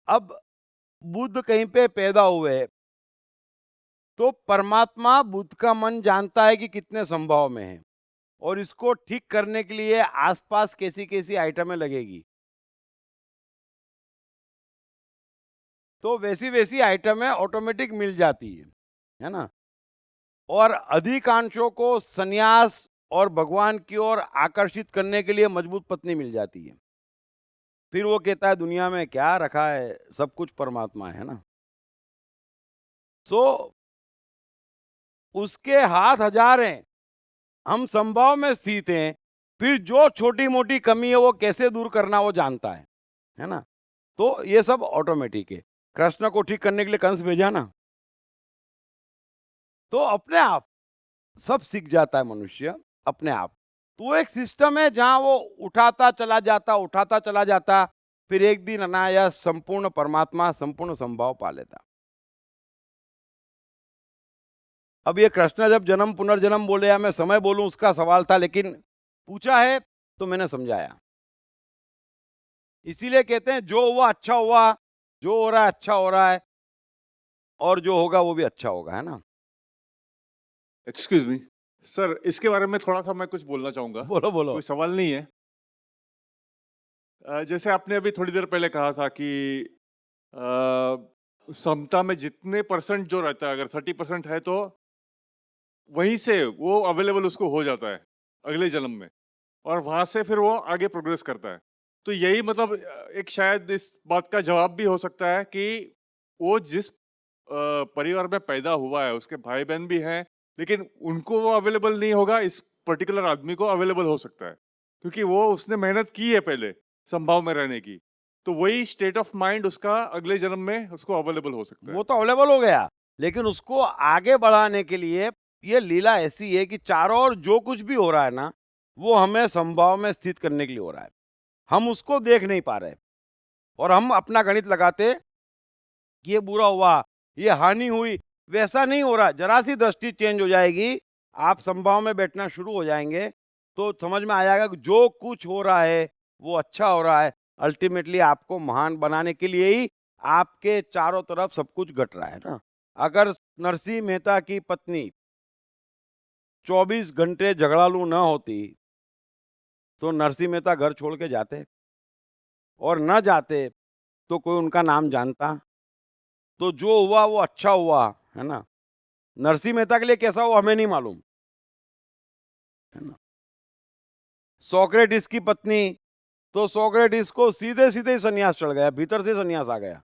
अब बुद्ध कहीं पे पैदा हुए तो परमात्मा बुद्ध का मन जानता है कि कितने संभाव में है, और इसको ठीक करने के लिए आसपास कैसी कैसी आइटमें लगेगी, तो वैसी वैसी आइटमें ऑटोमेटिक मिल जाती है ना। और अधिकांशों को सन्यास और भगवान की ओर आकर्षित करने के लिए मजबूत पत्नी मिल जाती है। फिर वो कहता है दुनिया में क्या रखा है, सब कुछ परमात्मा है ना। सो उसके हाथ हजार हैं, हम संभव में स्थित हैं। फिर जो छोटी मोटी कमी है वो कैसे दूर करना वो जानता है ना। तो ये सब ऑटोमेटिक है। कृष्ण को ठीक करने के लिए कंस भेजा ना, तो अपने आप सब सीख जाता है मनुष्य, अपने आप। तो एक सिस्टम है जहां वो उठाता चला जाता, फिर एक दिन अनायास संपूर्ण परमात्मा संपूर्ण संभाव पा लेता। अब ये कृष्ण जब जन्म पुनर्जन्म बोले या मैं समय बोलूं उसका सवाल था, लेकिन पूछा है तो मैंने समझाया। इसीलिए कहते हैं जो हुआ अच्छा हुआ, जो हो रहा है अच्छा हो रहा है, और जो होगा वो भी अच्छा होगा, है ना। एक्सक्यूज मी सर, इसके बारे में थोड़ा सा मैं कुछ बोलना चाहूंगा। बोलो बोलो। कोई सवाल नहीं है। जैसे आपने अभी थोड़ी देर पहले कहा था कि समता में जितने परसेंट जो रहता है, अगर 30% है तो वहीं से वो अवेलेबल उसको हो जाता है अगले जन्म में, और वहां से फिर वो आगे प्रोग्रेस करता है। तो यही मतलब एक शायद इस बात का जवाब भी हो सकता है कि वो जिस परिवार में पैदा हुआ है उसके भाई बहन भी हैं, लेकिन उनको वो अवेलेबल नहीं होगा, इस पर्टिकुलर आदमी को अवेलेबल हो सकता है, क्योंकि वो उसने मेहनत की है पहले संभाव में रहने की। तो वही स्टेट ऑफ माइंड उसका अगले जन्म में उसको अवेलेबल हो सकता है। वो तो अवेलेबल हो गया, लेकिन उसको आगे बढ़ाने के लिए ये लीला ऐसी है कि चारों ओर जो कुछ भी हो रहा है ना, वो हमें संभाव में स्थित करने के लिए हो रहा है। हम उसको देख नहीं पा रहे, और हम अपना गणित लगाते कि ये बुरा हुआ, ये हानि हुई। वैसा नहीं हो रहा। जरा सी दृष्टि चेंज हो जाएगी, आप संभाव में बैठना शुरू हो जाएंगे, तो समझ में आ जाएगा कि जो कुछ हो रहा है वो अच्छा हो रहा है। अल्टीमेटली आपको महान बनाने के लिए ही आपके चारों तरफ सब कुछ घट रहा है ना। अगर नरसिंह मेहता की पत्नी 24 घंटे झगड़ालू न होती तो नरसिंह मेहता घर छोड़ के जाते, और न जाते तो कोई उनका नाम जानता। तो जो हुआ वो अच्छा हुआ, है ना। नरसिंह मेहता के लिए कैसा हुआ हमें नहीं मालूम, है ना। सोक्रेटिस की पत्नी, तो सोक्रेटिस को सीधे सीधे सन्यास चढ़ गया, भीतर से सन्यास आ गया।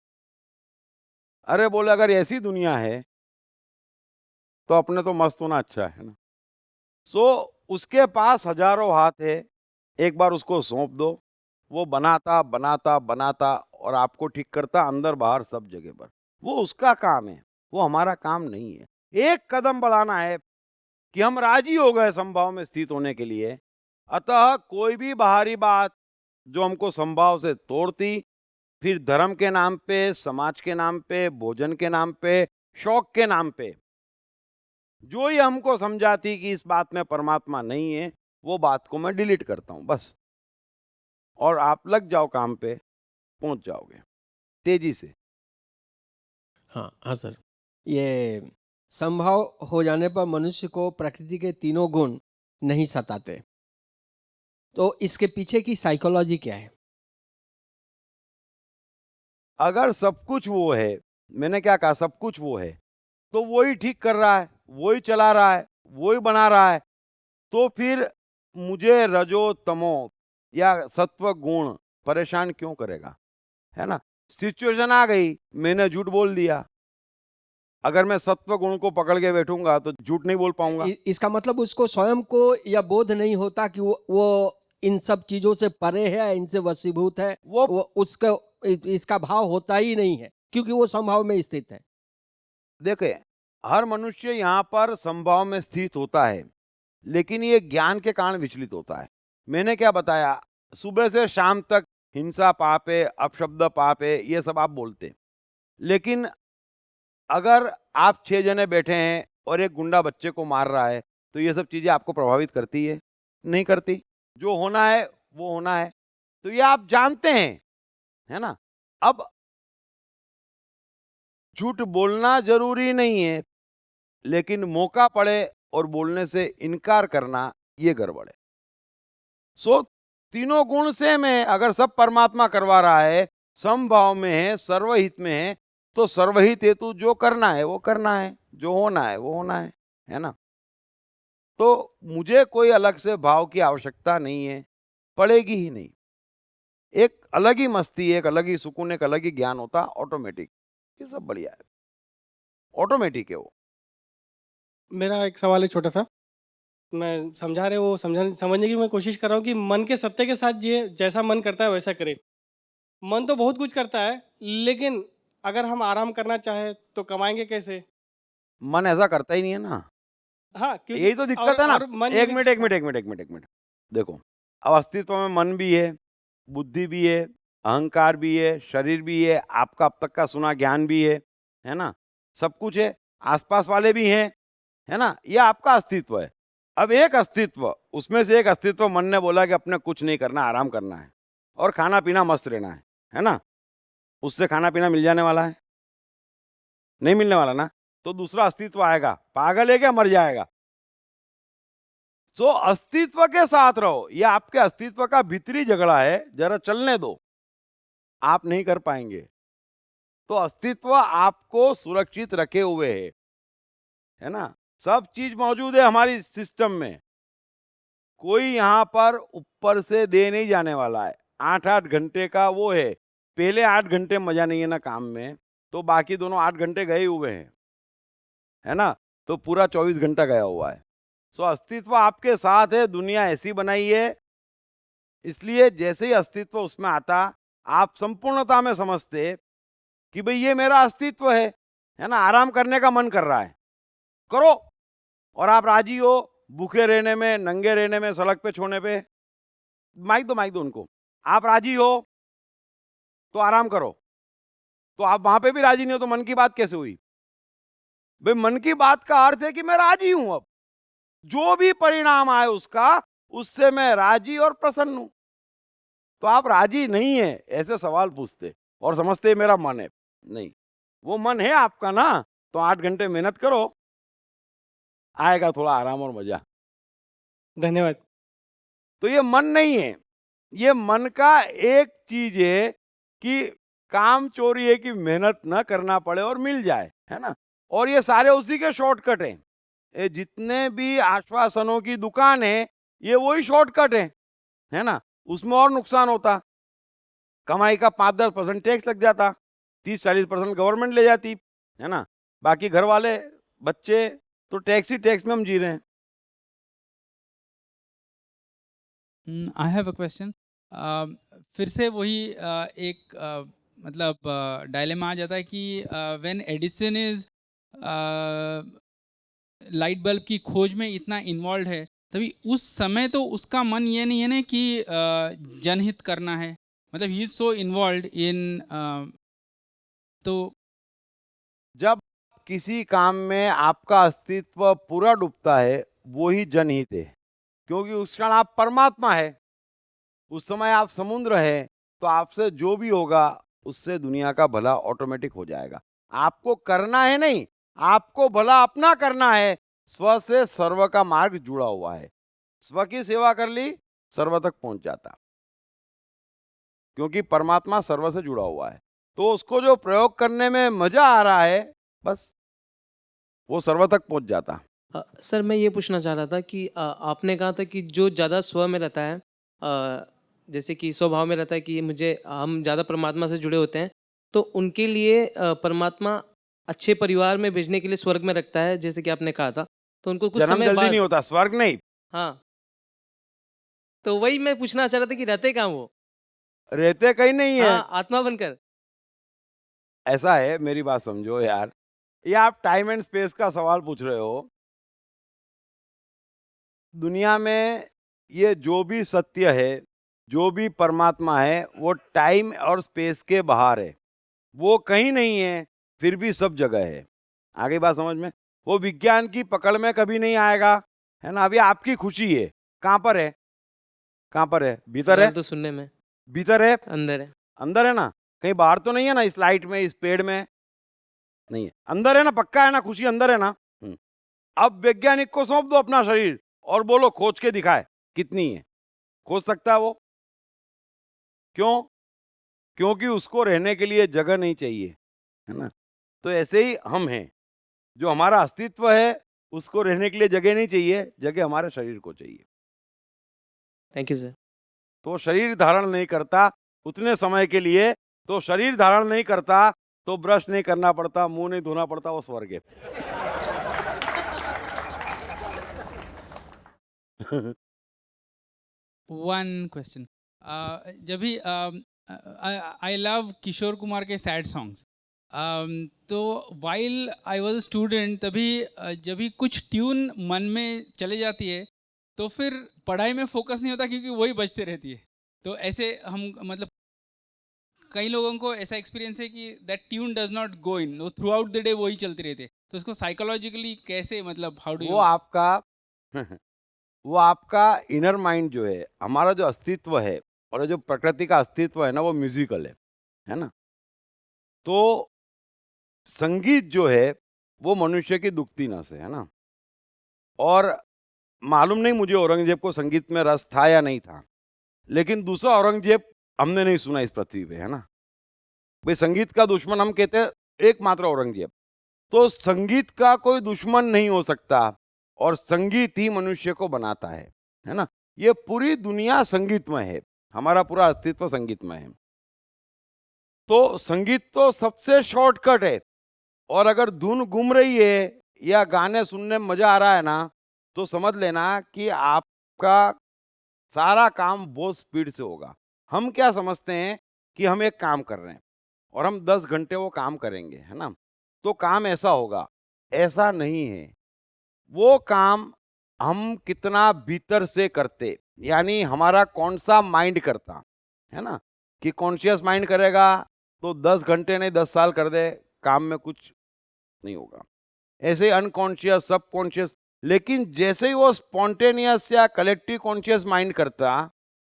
अरे बोले अगर ऐसी दुनिया है तो अपने तो मस्त होना अच्छा है ना। सो उसके पास हजारों हाथ है, एक बार उसको सौंप दो, वो बनाता बनाता बनाता और आपको ठीक करता अंदर बाहर सब जगह पर। वो उसका काम है, वो हमारा काम नहीं है। एक कदम बढ़ाना है कि हम राजी हो गए संभाव में स्थित होने के लिए। अतः कोई भी बाहरी बात जो हमको संभाव से तोड़ती, फिर धर्म के नाम पे, समाज के नाम पे, भोजन के नाम पे, शौक के नाम पे, जो ये हमको समझाती कि इस बात में परमात्मा नहीं है, वो बात को मैं डिलीट करता हूं बस। और आप लग जाओ काम पे, पहुंच जाओगे तेजी से। हाँ हाँ सर, ये संभव हो जाने पर मनुष्य को प्रकृति के तीनों गुण नहीं सताते, तो इसके पीछे की साइकोलॉजी क्या है? अगर सब कुछ वो है, मैंने क्या कहा, सब कुछ वो है, तो वो ही ठीक कर रहा है, वो ही चला रहा है, वो ही बना रहा है, तो फिर मुझे रजो तमो या सत्व गुण परेशान क्यों करेगा, है ना। सिचुएशन आ गई, मैंने झूठ बोल दिया। अगर मैं सत्व गुण को पकड़ के बैठूंगा तो झूठ नहीं बोल पाऊंगा। इसका मतलब उसको स्वयं को यह बोध नहीं होता कि वो इन सब चीजों से परे है, इनसे वशीभूत है, वो उसका इसका भाव होता ही नहीं है, क्योंकि वो संभाव में स्थित है। देखिए, हर मनुष्य यहाँ पर संभाव में स्थित होता है, लेकिन ये ज्ञान के कारण विचलित होता है। मैंने क्या बताया, सुबह से शाम तक हिंसा पाप है, अपशब्द पाप है, ये सब आप बोलते, लेकिन अगर आप 6 जने बैठे हैं और एक गुंडा बच्चे को मार रहा है, तो ये सब चीजें आपको प्रभावित करती है? नहीं करती। जो होना है वो होना है, तो ये आप जानते हैं, है ना। अब झूठ बोलना जरूरी नहीं है, लेकिन मौका पड़े और बोलने से इनकार करना, ये गड़बड़ है। सो तीनों गुण सेम है। अगर सब परमात्मा करवा रहा है, समभाव में है, सर्वहित में है, तो सर्वहित हेतु जो करना है वो करना है, जो होना है वो होना है ना। तो मुझे कोई अलग से भाव की आवश्यकता नहीं है, पड़ेगी ही नहीं। एक अलग ही मस्ती, एक अलग ही सुकून, एक अलग ही ज्ञान होता, ऑटोमेटिक। ये सब बढ़िया है, ऑटोमेटिक है वो। मेरा एक सवाल है छोटा सा, मैं समझा रहे वो समझने की मैं कोशिश कर रहा हूँ कि मन के सत्य के साथ जिए, जैसा मन करता है वैसा करें। मन तो बहुत कुछ करता है, लेकिन अगर हम आराम करना चाहे तो कमाएंगे कैसे? मन ऐसा करता ही नहीं है ना। हाँ, क्योंकि यही तो दिक्कत है ना। और मन एक मिनट। देखो, अब अस्तित्व में मन भी है, बुद्धि भी है, अहंकार भी है, शरीर भी है, आपका अब तक का सुना ज्ञान भी है ना? सब कुछ है, आसपास वाले भी हैं, है ना? ये आपका अस्तित्व है। अब एक अस्तित्व, उसमें से एक अस्तित्व मन ने बोला कि अपने कुछ नहीं करना, आराम करना है और खाना-पीना मस्त रहना है ना? उससे खाना-पीना मिल जाने वाला है? नहीं मिलने वाला ना? तो दूसरा अस्तित्व आएगा, पागल है क्या, मर जाएगा? तो अस्तित्व के साथ रहो, ये आपके अस्तित्व का भीतरी झगड़ा है, जरा चलने दो, आप नहीं कर पाएंगे। तो अस्तित्व आपको सुरक्षित रखे हुए है ना? सब चीज मौजूद है हमारी सिस्टम में, कोई यहाँ पर ऊपर से दे नहीं जाने वाला है। 8-8 घंटे का वो है, पहले 8 घंटे मजा नहीं है ना काम में, तो बाकी दोनों 8 घंटे गए हुए हैं, है ना? तो पूरा 24 घंटा गया हुआ है। सो अस्तित्व आपके साथ है, दुनिया ऐसी बनाई है, इसलिए जैसे ही अस्तित्व उसमें आता, आप संपूर्णता में समझते कि भाई ये मेरा अस्तित्व है ना? आराम करने का मन कर रहा है, करो, और आप राजी हो भूखे रहने में, नंगे रहने में, सड़क पे छोड़ने पे, माइक दो उनको, आप राजी हो तो आराम करो। तो आप वहां पे भी राजी नहीं हो तो मन की बात कैसे हुई? भाई मन की बात का अर्थ है कि मैं राजी हूं, अब जो भी परिणाम आए उसका, उससे मैं राजी और प्रसन्न हूं। तो आप राजी नहीं है ऐसे सवाल पूछते और समझते मेरा मन है, नहीं, वो मन है आपका ना, तो 8 घंटे मेहनत करो, आएगा थोड़ा आराम और मजा। धन्यवाद। तो ये मन नहीं है, ये मन का एक चीज है कि काम चोरी है कि मेहनत न करना पड़े और मिल जाए, है ना? और ये सारे उसी के शॉर्टकट हैं। ये जितने भी आश्वासनों की दुकान है, ये वही शॉर्टकट है ना? उसमें और नुकसान होता, कमाई का 5-10% टैक्स लग जाता, 30-40% गवर्नमेंट ले जाती, है ना? बाकी घर वाले, बच्चे, तो टैक्स ही टैक्स में हम जी रहे हैं। I have a question. फिर से वही एक मतलब डायलेमा आ जाता है कि when Edison is light bulb की खोज में इतना इन्वॉल्व है, तभी उस समय तो उसका मन ये नहीं है ना कि जनहित करना है, मतलब he is so involve in, तो जब किसी काम में आपका अस्तित्व पूरा डूबता है, वो ही जनहित है, क्योंकि उस क्षण आप परमात्मा है, उस समय आप समुद्र है, तो आपसे जो भी होगा उससे दुनिया का भला ऑटोमेटिक हो जाएगा। आपको करना है नहीं, आपको भला अपना करना है। स्व से सर्व का मार्ग जुड़ा हुआ है, स्व की सेवा कर ली, सर्व तक पहुंच जाता, क्योंकि परमात्मा सर्व से जुड़ा हुआ है। तो उसको जो प्रयोग करने में मजा आ रहा है, बस वो सर्व तक पहुंच जाता। सर मैं ये पूछना चाह रहा था कि आपने कहा था कि जो ज़्यादा स्व में रहता है, जैसे कि स्वभाव में रहता है कि हम ज़्यादा परमात्मा से जुड़े होते हैं, तो उनके लिए परमात्मा अच्छे परिवार में भेजने के लिए स्वर्ग में रखता है, जैसे कि आपने कहा था, तो उनको कुछ जन्म समय जल्दी बाद, नहीं होता, स्वर्ग नहीं। हाँ, तो वही मैं पूछना चाह रहा था कि रहते कहाँ वो? रहते कहीं नहीं है। हाँ, आत्मा बनकर। ऐसा है, मेरी बात समझो यार, ये आप टाइम एंड स्पेस का सवाल पूछ रहे हो। दुनिया में ये जो भी सत्य है, जो भी परमात्मा है, वो टाइम और स्पेस के बाहर है, वो कहीं नहीं है, फिर भी सब जगह है। आगे बात समझ में? वो विज्ञान की पकड़ में कभी नहीं आएगा, है ना? अभी आपकी खुशी है, कहाँ पर है? कहाँ पर है? भीतर है? तो सुनने में। भीतर है? अंदर है। अंदर है ना? कहीं बाहर तो नहीं है ना? इस लाइट में, इस पेड़ में नहीं है, अंदर है ना? पक्का है ना? खुशी अंदर है ना? अब वैज्ञानिक को सौंप दो अपना शरीर और बोलो खोज के दिखाए कितनी है, खोज सकता है वो? क्यों? क्योंकि उसको रहने के लिए जगह नहीं चाहिए, है ना? तो ऐसे ही हम हैं, जो हमारा अस्तित्व है उसको रहने के लिए जगह नहीं चाहिए, जगह हमारे शरीर को चाहिए। Thank you sir. तो शरीर धारण नहीं करता उतने समय के लिए, तो शरीर धारण नहीं करता तो ब्रश नहीं करना पड़ता, मुंह नहीं धोना पड़ता, वो स्वर्ग है। One question. जब भी आई लव किशोर कुमार के सैड सॉन्ग्स, तो वाइल आई वॉज स्टूडेंट, तभी जब भी कुछ ट्यून मन में चले जाती है, तो फिर पढ़ाई में फोकस नहीं होता क्योंकि वही बजते रहती है। तो ऐसे हम मतलब कई लोगों को ऐसा एक्सपीरियंस है कि that tune does not go in, वो थ्रू आउट द डे वही चलते रहते। तो इसको साइकोलॉजिकली कैसे मतलब हाउ डू वो यू आपका वो आपका इनर माइंड जो है, हमारा जो अस्तित्व है और ये जो प्रकृति का अस्तित्व है ना, वो म्यूजिकल है ना। तो संगीत जो है वो मनुष्य की दुखती नस है ना। और मालूम नहीं मुझे औरंगजेब को संगीत में रस था या नहीं था, लेकिन दूसरा औरंगजेब हमने नहीं सुना इस पृथ्वी पे, है ना। भाई संगीत का दुश्मन हम कहते हैं एकमात्र औरंगजेब। तो संगीत का कोई दुश्मन नहीं हो सकता और संगीत ही मनुष्य को बनाता है ना। ये पूरी दुनिया संगीतमय है, हमारा पूरा अस्तित्व संगीतमय है। तो संगीत तो सबसे शॉर्टकट है। और अगर धुन घूम रही है या गाने सुनने में मजा आ रहा है ना, तो समझ लेना कि आपका सारा काम बहुत स्पीड से होगा। हम क्या समझते हैं कि हम एक काम कर रहे हैं और हम 10 घंटे वो काम करेंगे, है ना, तो काम ऐसा होगा। ऐसा नहीं है। वो काम हम कितना भीतर से करते, यानी हमारा कौन सा माइंड करता, है ना। कि कॉन्शियस माइंड करेगा तो 10 घंटे नहीं 10 साल कर दे, काम में कुछ नहीं होगा। ऐसे अनकॉन्शियस, सबकॉन्शियस। लेकिन जैसे ही वो स्पॉन्टेनियस या कलेक्टिव कॉन्शियस माइंड करता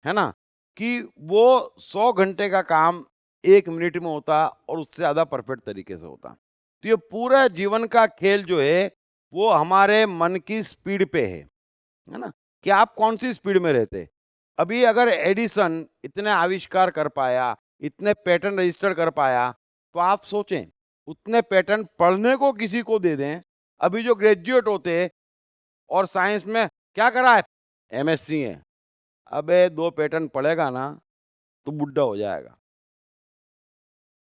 है ना, कि वो 100 घंटे का काम 1 मिनट में होता और उससे ज़्यादा परफेक्ट तरीके से होता। तो ये पूरा जीवन का खेल जो है वो हमारे मन की स्पीड पे है ना, कि आप कौन सी स्पीड में रहते। अभी अगर एडिसन इतने आविष्कार कर पाया, इतने पैटर्न रजिस्टर कर पाया, तो आप सोचें उतने पैटर्न पढ़ने को किसी को दे दें। अभी जो ग्रेजुएट होते और साइंस में क्या करा है, एमएससी है, अबे 2 पैटर्न पढ़ेगा ना तो बुढ़ा हो जाएगा।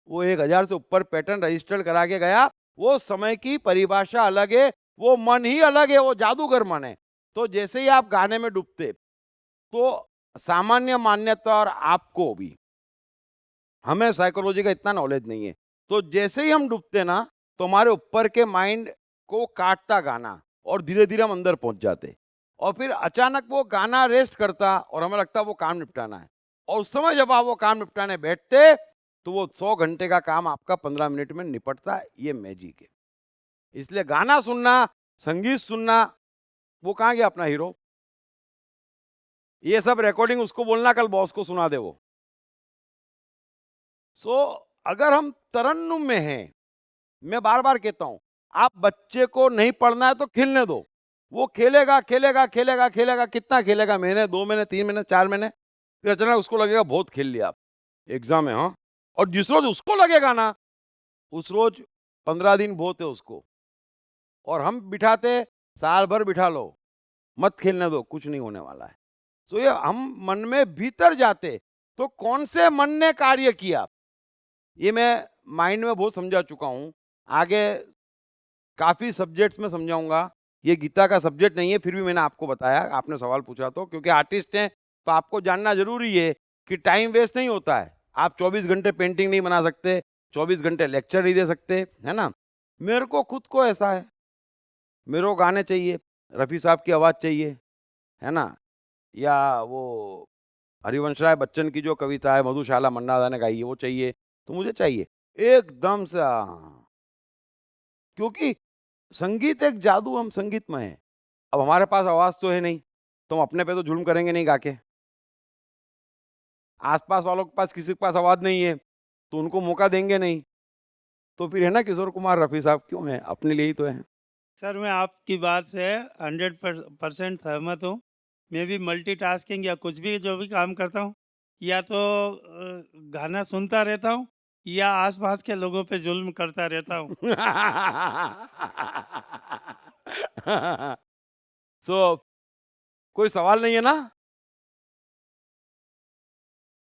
वो 1000 से ऊपर पैटर्न रजिस्टर करा के गया। वो समय की परिभाषा अलग है, वो मन ही अलग है, वो जादूगर मन है। तो जैसे ही आप गाने में डूबते, तो सामान्य मान्यता और आपको भी, हमें साइकोलॉजी का इतना नॉलेज नहीं है, तो जैसे ही हम डूबते ना, तो हमारे ऊपर के माइंड को काटता गाना और धीरे धीरे हम अंदर पहुंच जाते। और फिर अचानक वो गाना रेस्ट करता और हमें लगता वो काम निपटाना है। और उस समय जब आप वो काम निपटाने बैठते, तो वो 100 घंटे का काम आपका 15 मिनट में निपटता। ये मैजिक है। इसलिए गाना सुनना, संगीत सुनना, वो कहाँ गया अपना हीरो? ये सब रिकॉर्डिंग उसको बोलना कल बॉस को सुना दे वो। अगर हम तरन्नुम में हैं, मैं बार बार कहता हूं, आप बच्चे को नहीं पढ़ना है तो खेलने दो। वो खेलेगा खेलेगा खेलेगा खेलेगा, कितना खेलेगा? महीने, 2 महीने, 3 महीने, 4 महीने, फिर अचानक उसको लगेगा बहुत खेल लिया, एग्जाम है। हाँ, और जिस रोज उसको लगेगा ना, उस रोज 15 दिन बहुत है उसको। और हम बिठाते, साल भर बिठा लो, मत खेलने दो, कुछ नहीं होने वाला है। तो ये हम मन में भीतर जाते, तो कौन से मन ने कार्य किया, ये मैं माइंड में बहुत समझा चुका हूं। आगे काफी सब्जेक्ट्स में समझाऊंगा। ये गीता का सब्जेक्ट नहीं है, फिर भी मैंने आपको बताया, आपने सवाल पूछा तो, क्योंकि आर्टिस्ट हैं तो आपको जानना जरूरी है कि टाइम वेस्ट नहीं होता है। आप 24 घंटे पेंटिंग नहीं बना सकते, 24 घंटे लेक्चर नहीं दे सकते, है ना। मेरे को खुद को ऐसा है, मेरे को गाने चाहिए, रफ़ी साहब की आवाज़ चाहिए, है ना, या वो हरिवंश राय बच्चन की जो कविता है मधुशाला मन्नादा ने गाई है वो चाहिए, तो मुझे चाहिए एकदम से। क्योंकि संगीत एक जादू, हम संगीत में हैं। अब हमारे पास आवाज़ तो है नहीं, तो हम अपने पे तो जुल्म करेंगे नहीं गा के। आसपास वालों के पास, किसी के पास आवाज़ नहीं है तो उनको मौका देंगे नहीं। तो फिर है ना, किशोर कुमार, रफ़ी साहब क्यों हैं? अपने लिए ही तो हैं। सर मैं आपकी बात से 100% सहमत हूँ। मैं भी मल्टीटास्किंग या कुछ भी जो भी काम करता हूँ, या तो गाना सुनता रहता हूँ या आसपास के लोगों पे जुल्म करता रहता हूँ। कोई सवाल नहीं है ना?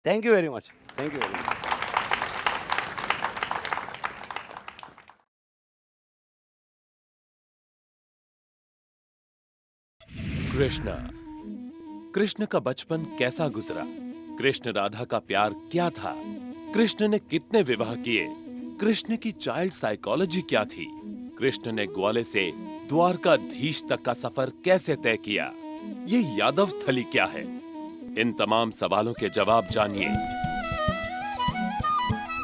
Thank you very much, thank you very much. Krishna का बचपन कैसा गुजरा? कृष्ण राधा का प्यार क्या था? कृष्ण ने कितने विवाह किए? कृष्ण की चाइल्ड साइकोलॉजी क्या थी? कृष्ण ने ग्वाले से द्वारकाधीश तक का सफर कैसे तय किया? ये यादव स्थली क्या है? इन तमाम सवालों के जवाब जानिए।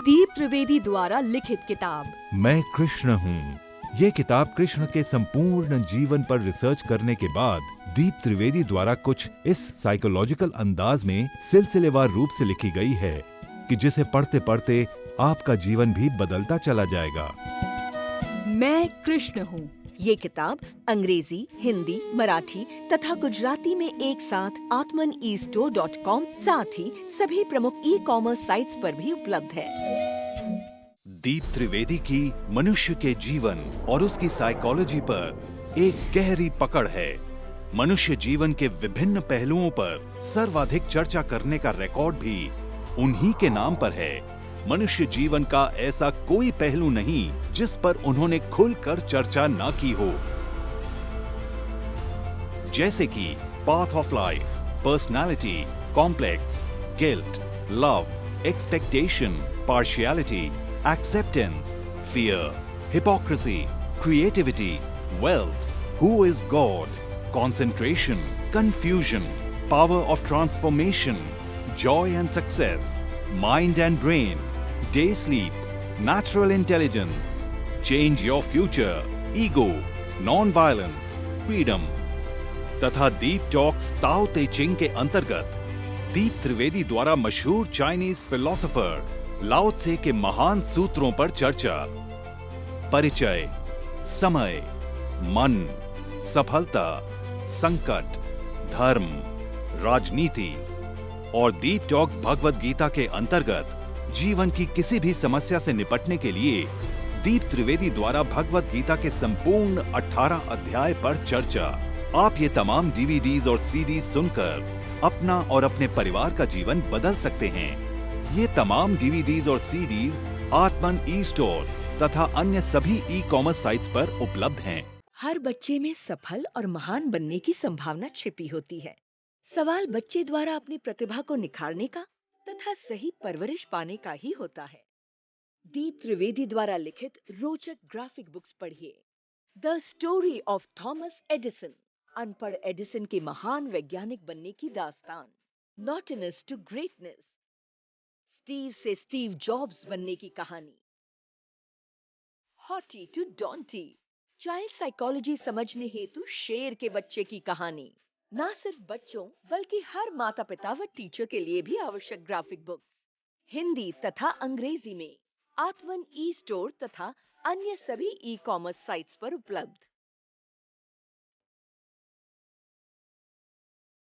दीप त्रिवेदी द्वारा लिखित किताब मैं कृष्ण हूँ। ये किताब कृष्ण के संपूर्ण जीवन पर रिसर्च करने के बाद दीप त्रिवेदी द्वारा कुछ इस साइकोलॉजिकल अंदाज में सिलसिलेवार रूप से लिखी गई है कि जिसे पढ़ते पढ़ते आपका जीवन भी बदलता चला जाएगा। मैं कृष्ण हूँ। ये किताब अंग्रेजी, हिंदी, मराठी तथा गुजराती में एक साथ atmanestore.com साथ ही सभी प्रमुख ई-कॉमर्स साइट्स पर भी उपलब्ध है। दीप त्रिवेदी की मनुष्य के जीवन और उसकी साइकोलॉजी पर एक गहरी पकड़ है। मनुष्य जीवन के विभिन्न पहलुओं पर सर्वाधिक चर्चा करने का रिकॉर्ड भी उन्हीं के नाम पर है। मनुष्य जीवन का ऐसा कोई पहलू नहीं जिस पर उन्होंने खुलकर चर्चा ना की हो, जैसे कि path of life, personality, complex, guilt, love, expectation, partiality, acceptance, fear, hypocrisy, creativity, wealth, who is God, concentration, confusion, power of transformation, joy and success, mind and brain, day sleep, natural intelligence, change your future, ego, non-violence, freedom, तथा दीप talks ताओ ते चिंग के अंतर्गत दीप त्रिवेदी द्वारा मशहूर Chinese philosopher लाओ त्से के महान सूत्रों पर चर्चा, परिचय, समय, मन, सफलता, संकट, धर्म, राजनीति और दीप टॉक्स भगवत गीता के अंतर्गत जीवन की किसी भी समस्या से निपटने के लिए दीप त्रिवेदी द्वारा भगवत गीता के संपूर्ण 18 अध्याय पर चर्चा। आप ये तमाम डीवीडीज और सीडीज सुनकर अपना और अपने परिवार का जीवन बदल सकते हैं। ये तमाम डीवीडीज और सीडीज आत्मन ई स्टोर तथा अन्य सभी ई कॉमर्स साइट्स पर उपलब्ध हैं। हर बच्चे में सफल और महान बनने की संभावना छिपी होती है। सवाल बच्चे द्वारा अपनी प्रतिभा को निखारने का तथा सही परवरिश पाने का ही होता है। दीप त्रिवेदी द्वारा लिखित रोचक ग्राफिक बुक्स पढ़िए। The story of Thomas Edison, अनपढ़ एडिसन के महान वैज्ञानिक बनने की दास्तान। नॉटनेस टू ग्रेटनेस, स्टीव से स्टीव जॉब्स बनने की कहानी। हॉटी टू डॉन्टी, चाइल्ड साइकोलॉजी समझने हेतु शेर के बच्चे की कहानी। ना सिर्फ बच्चों बल्कि हर माता पिता व टीचर के लिए भी आवश्यक ग्राफिक बुक्स हिंदी तथा अंग्रेजी में आत्मन ई स्टोर तथा अन्य सभी ई कॉमर्स साइट्स पर उपलब्ध।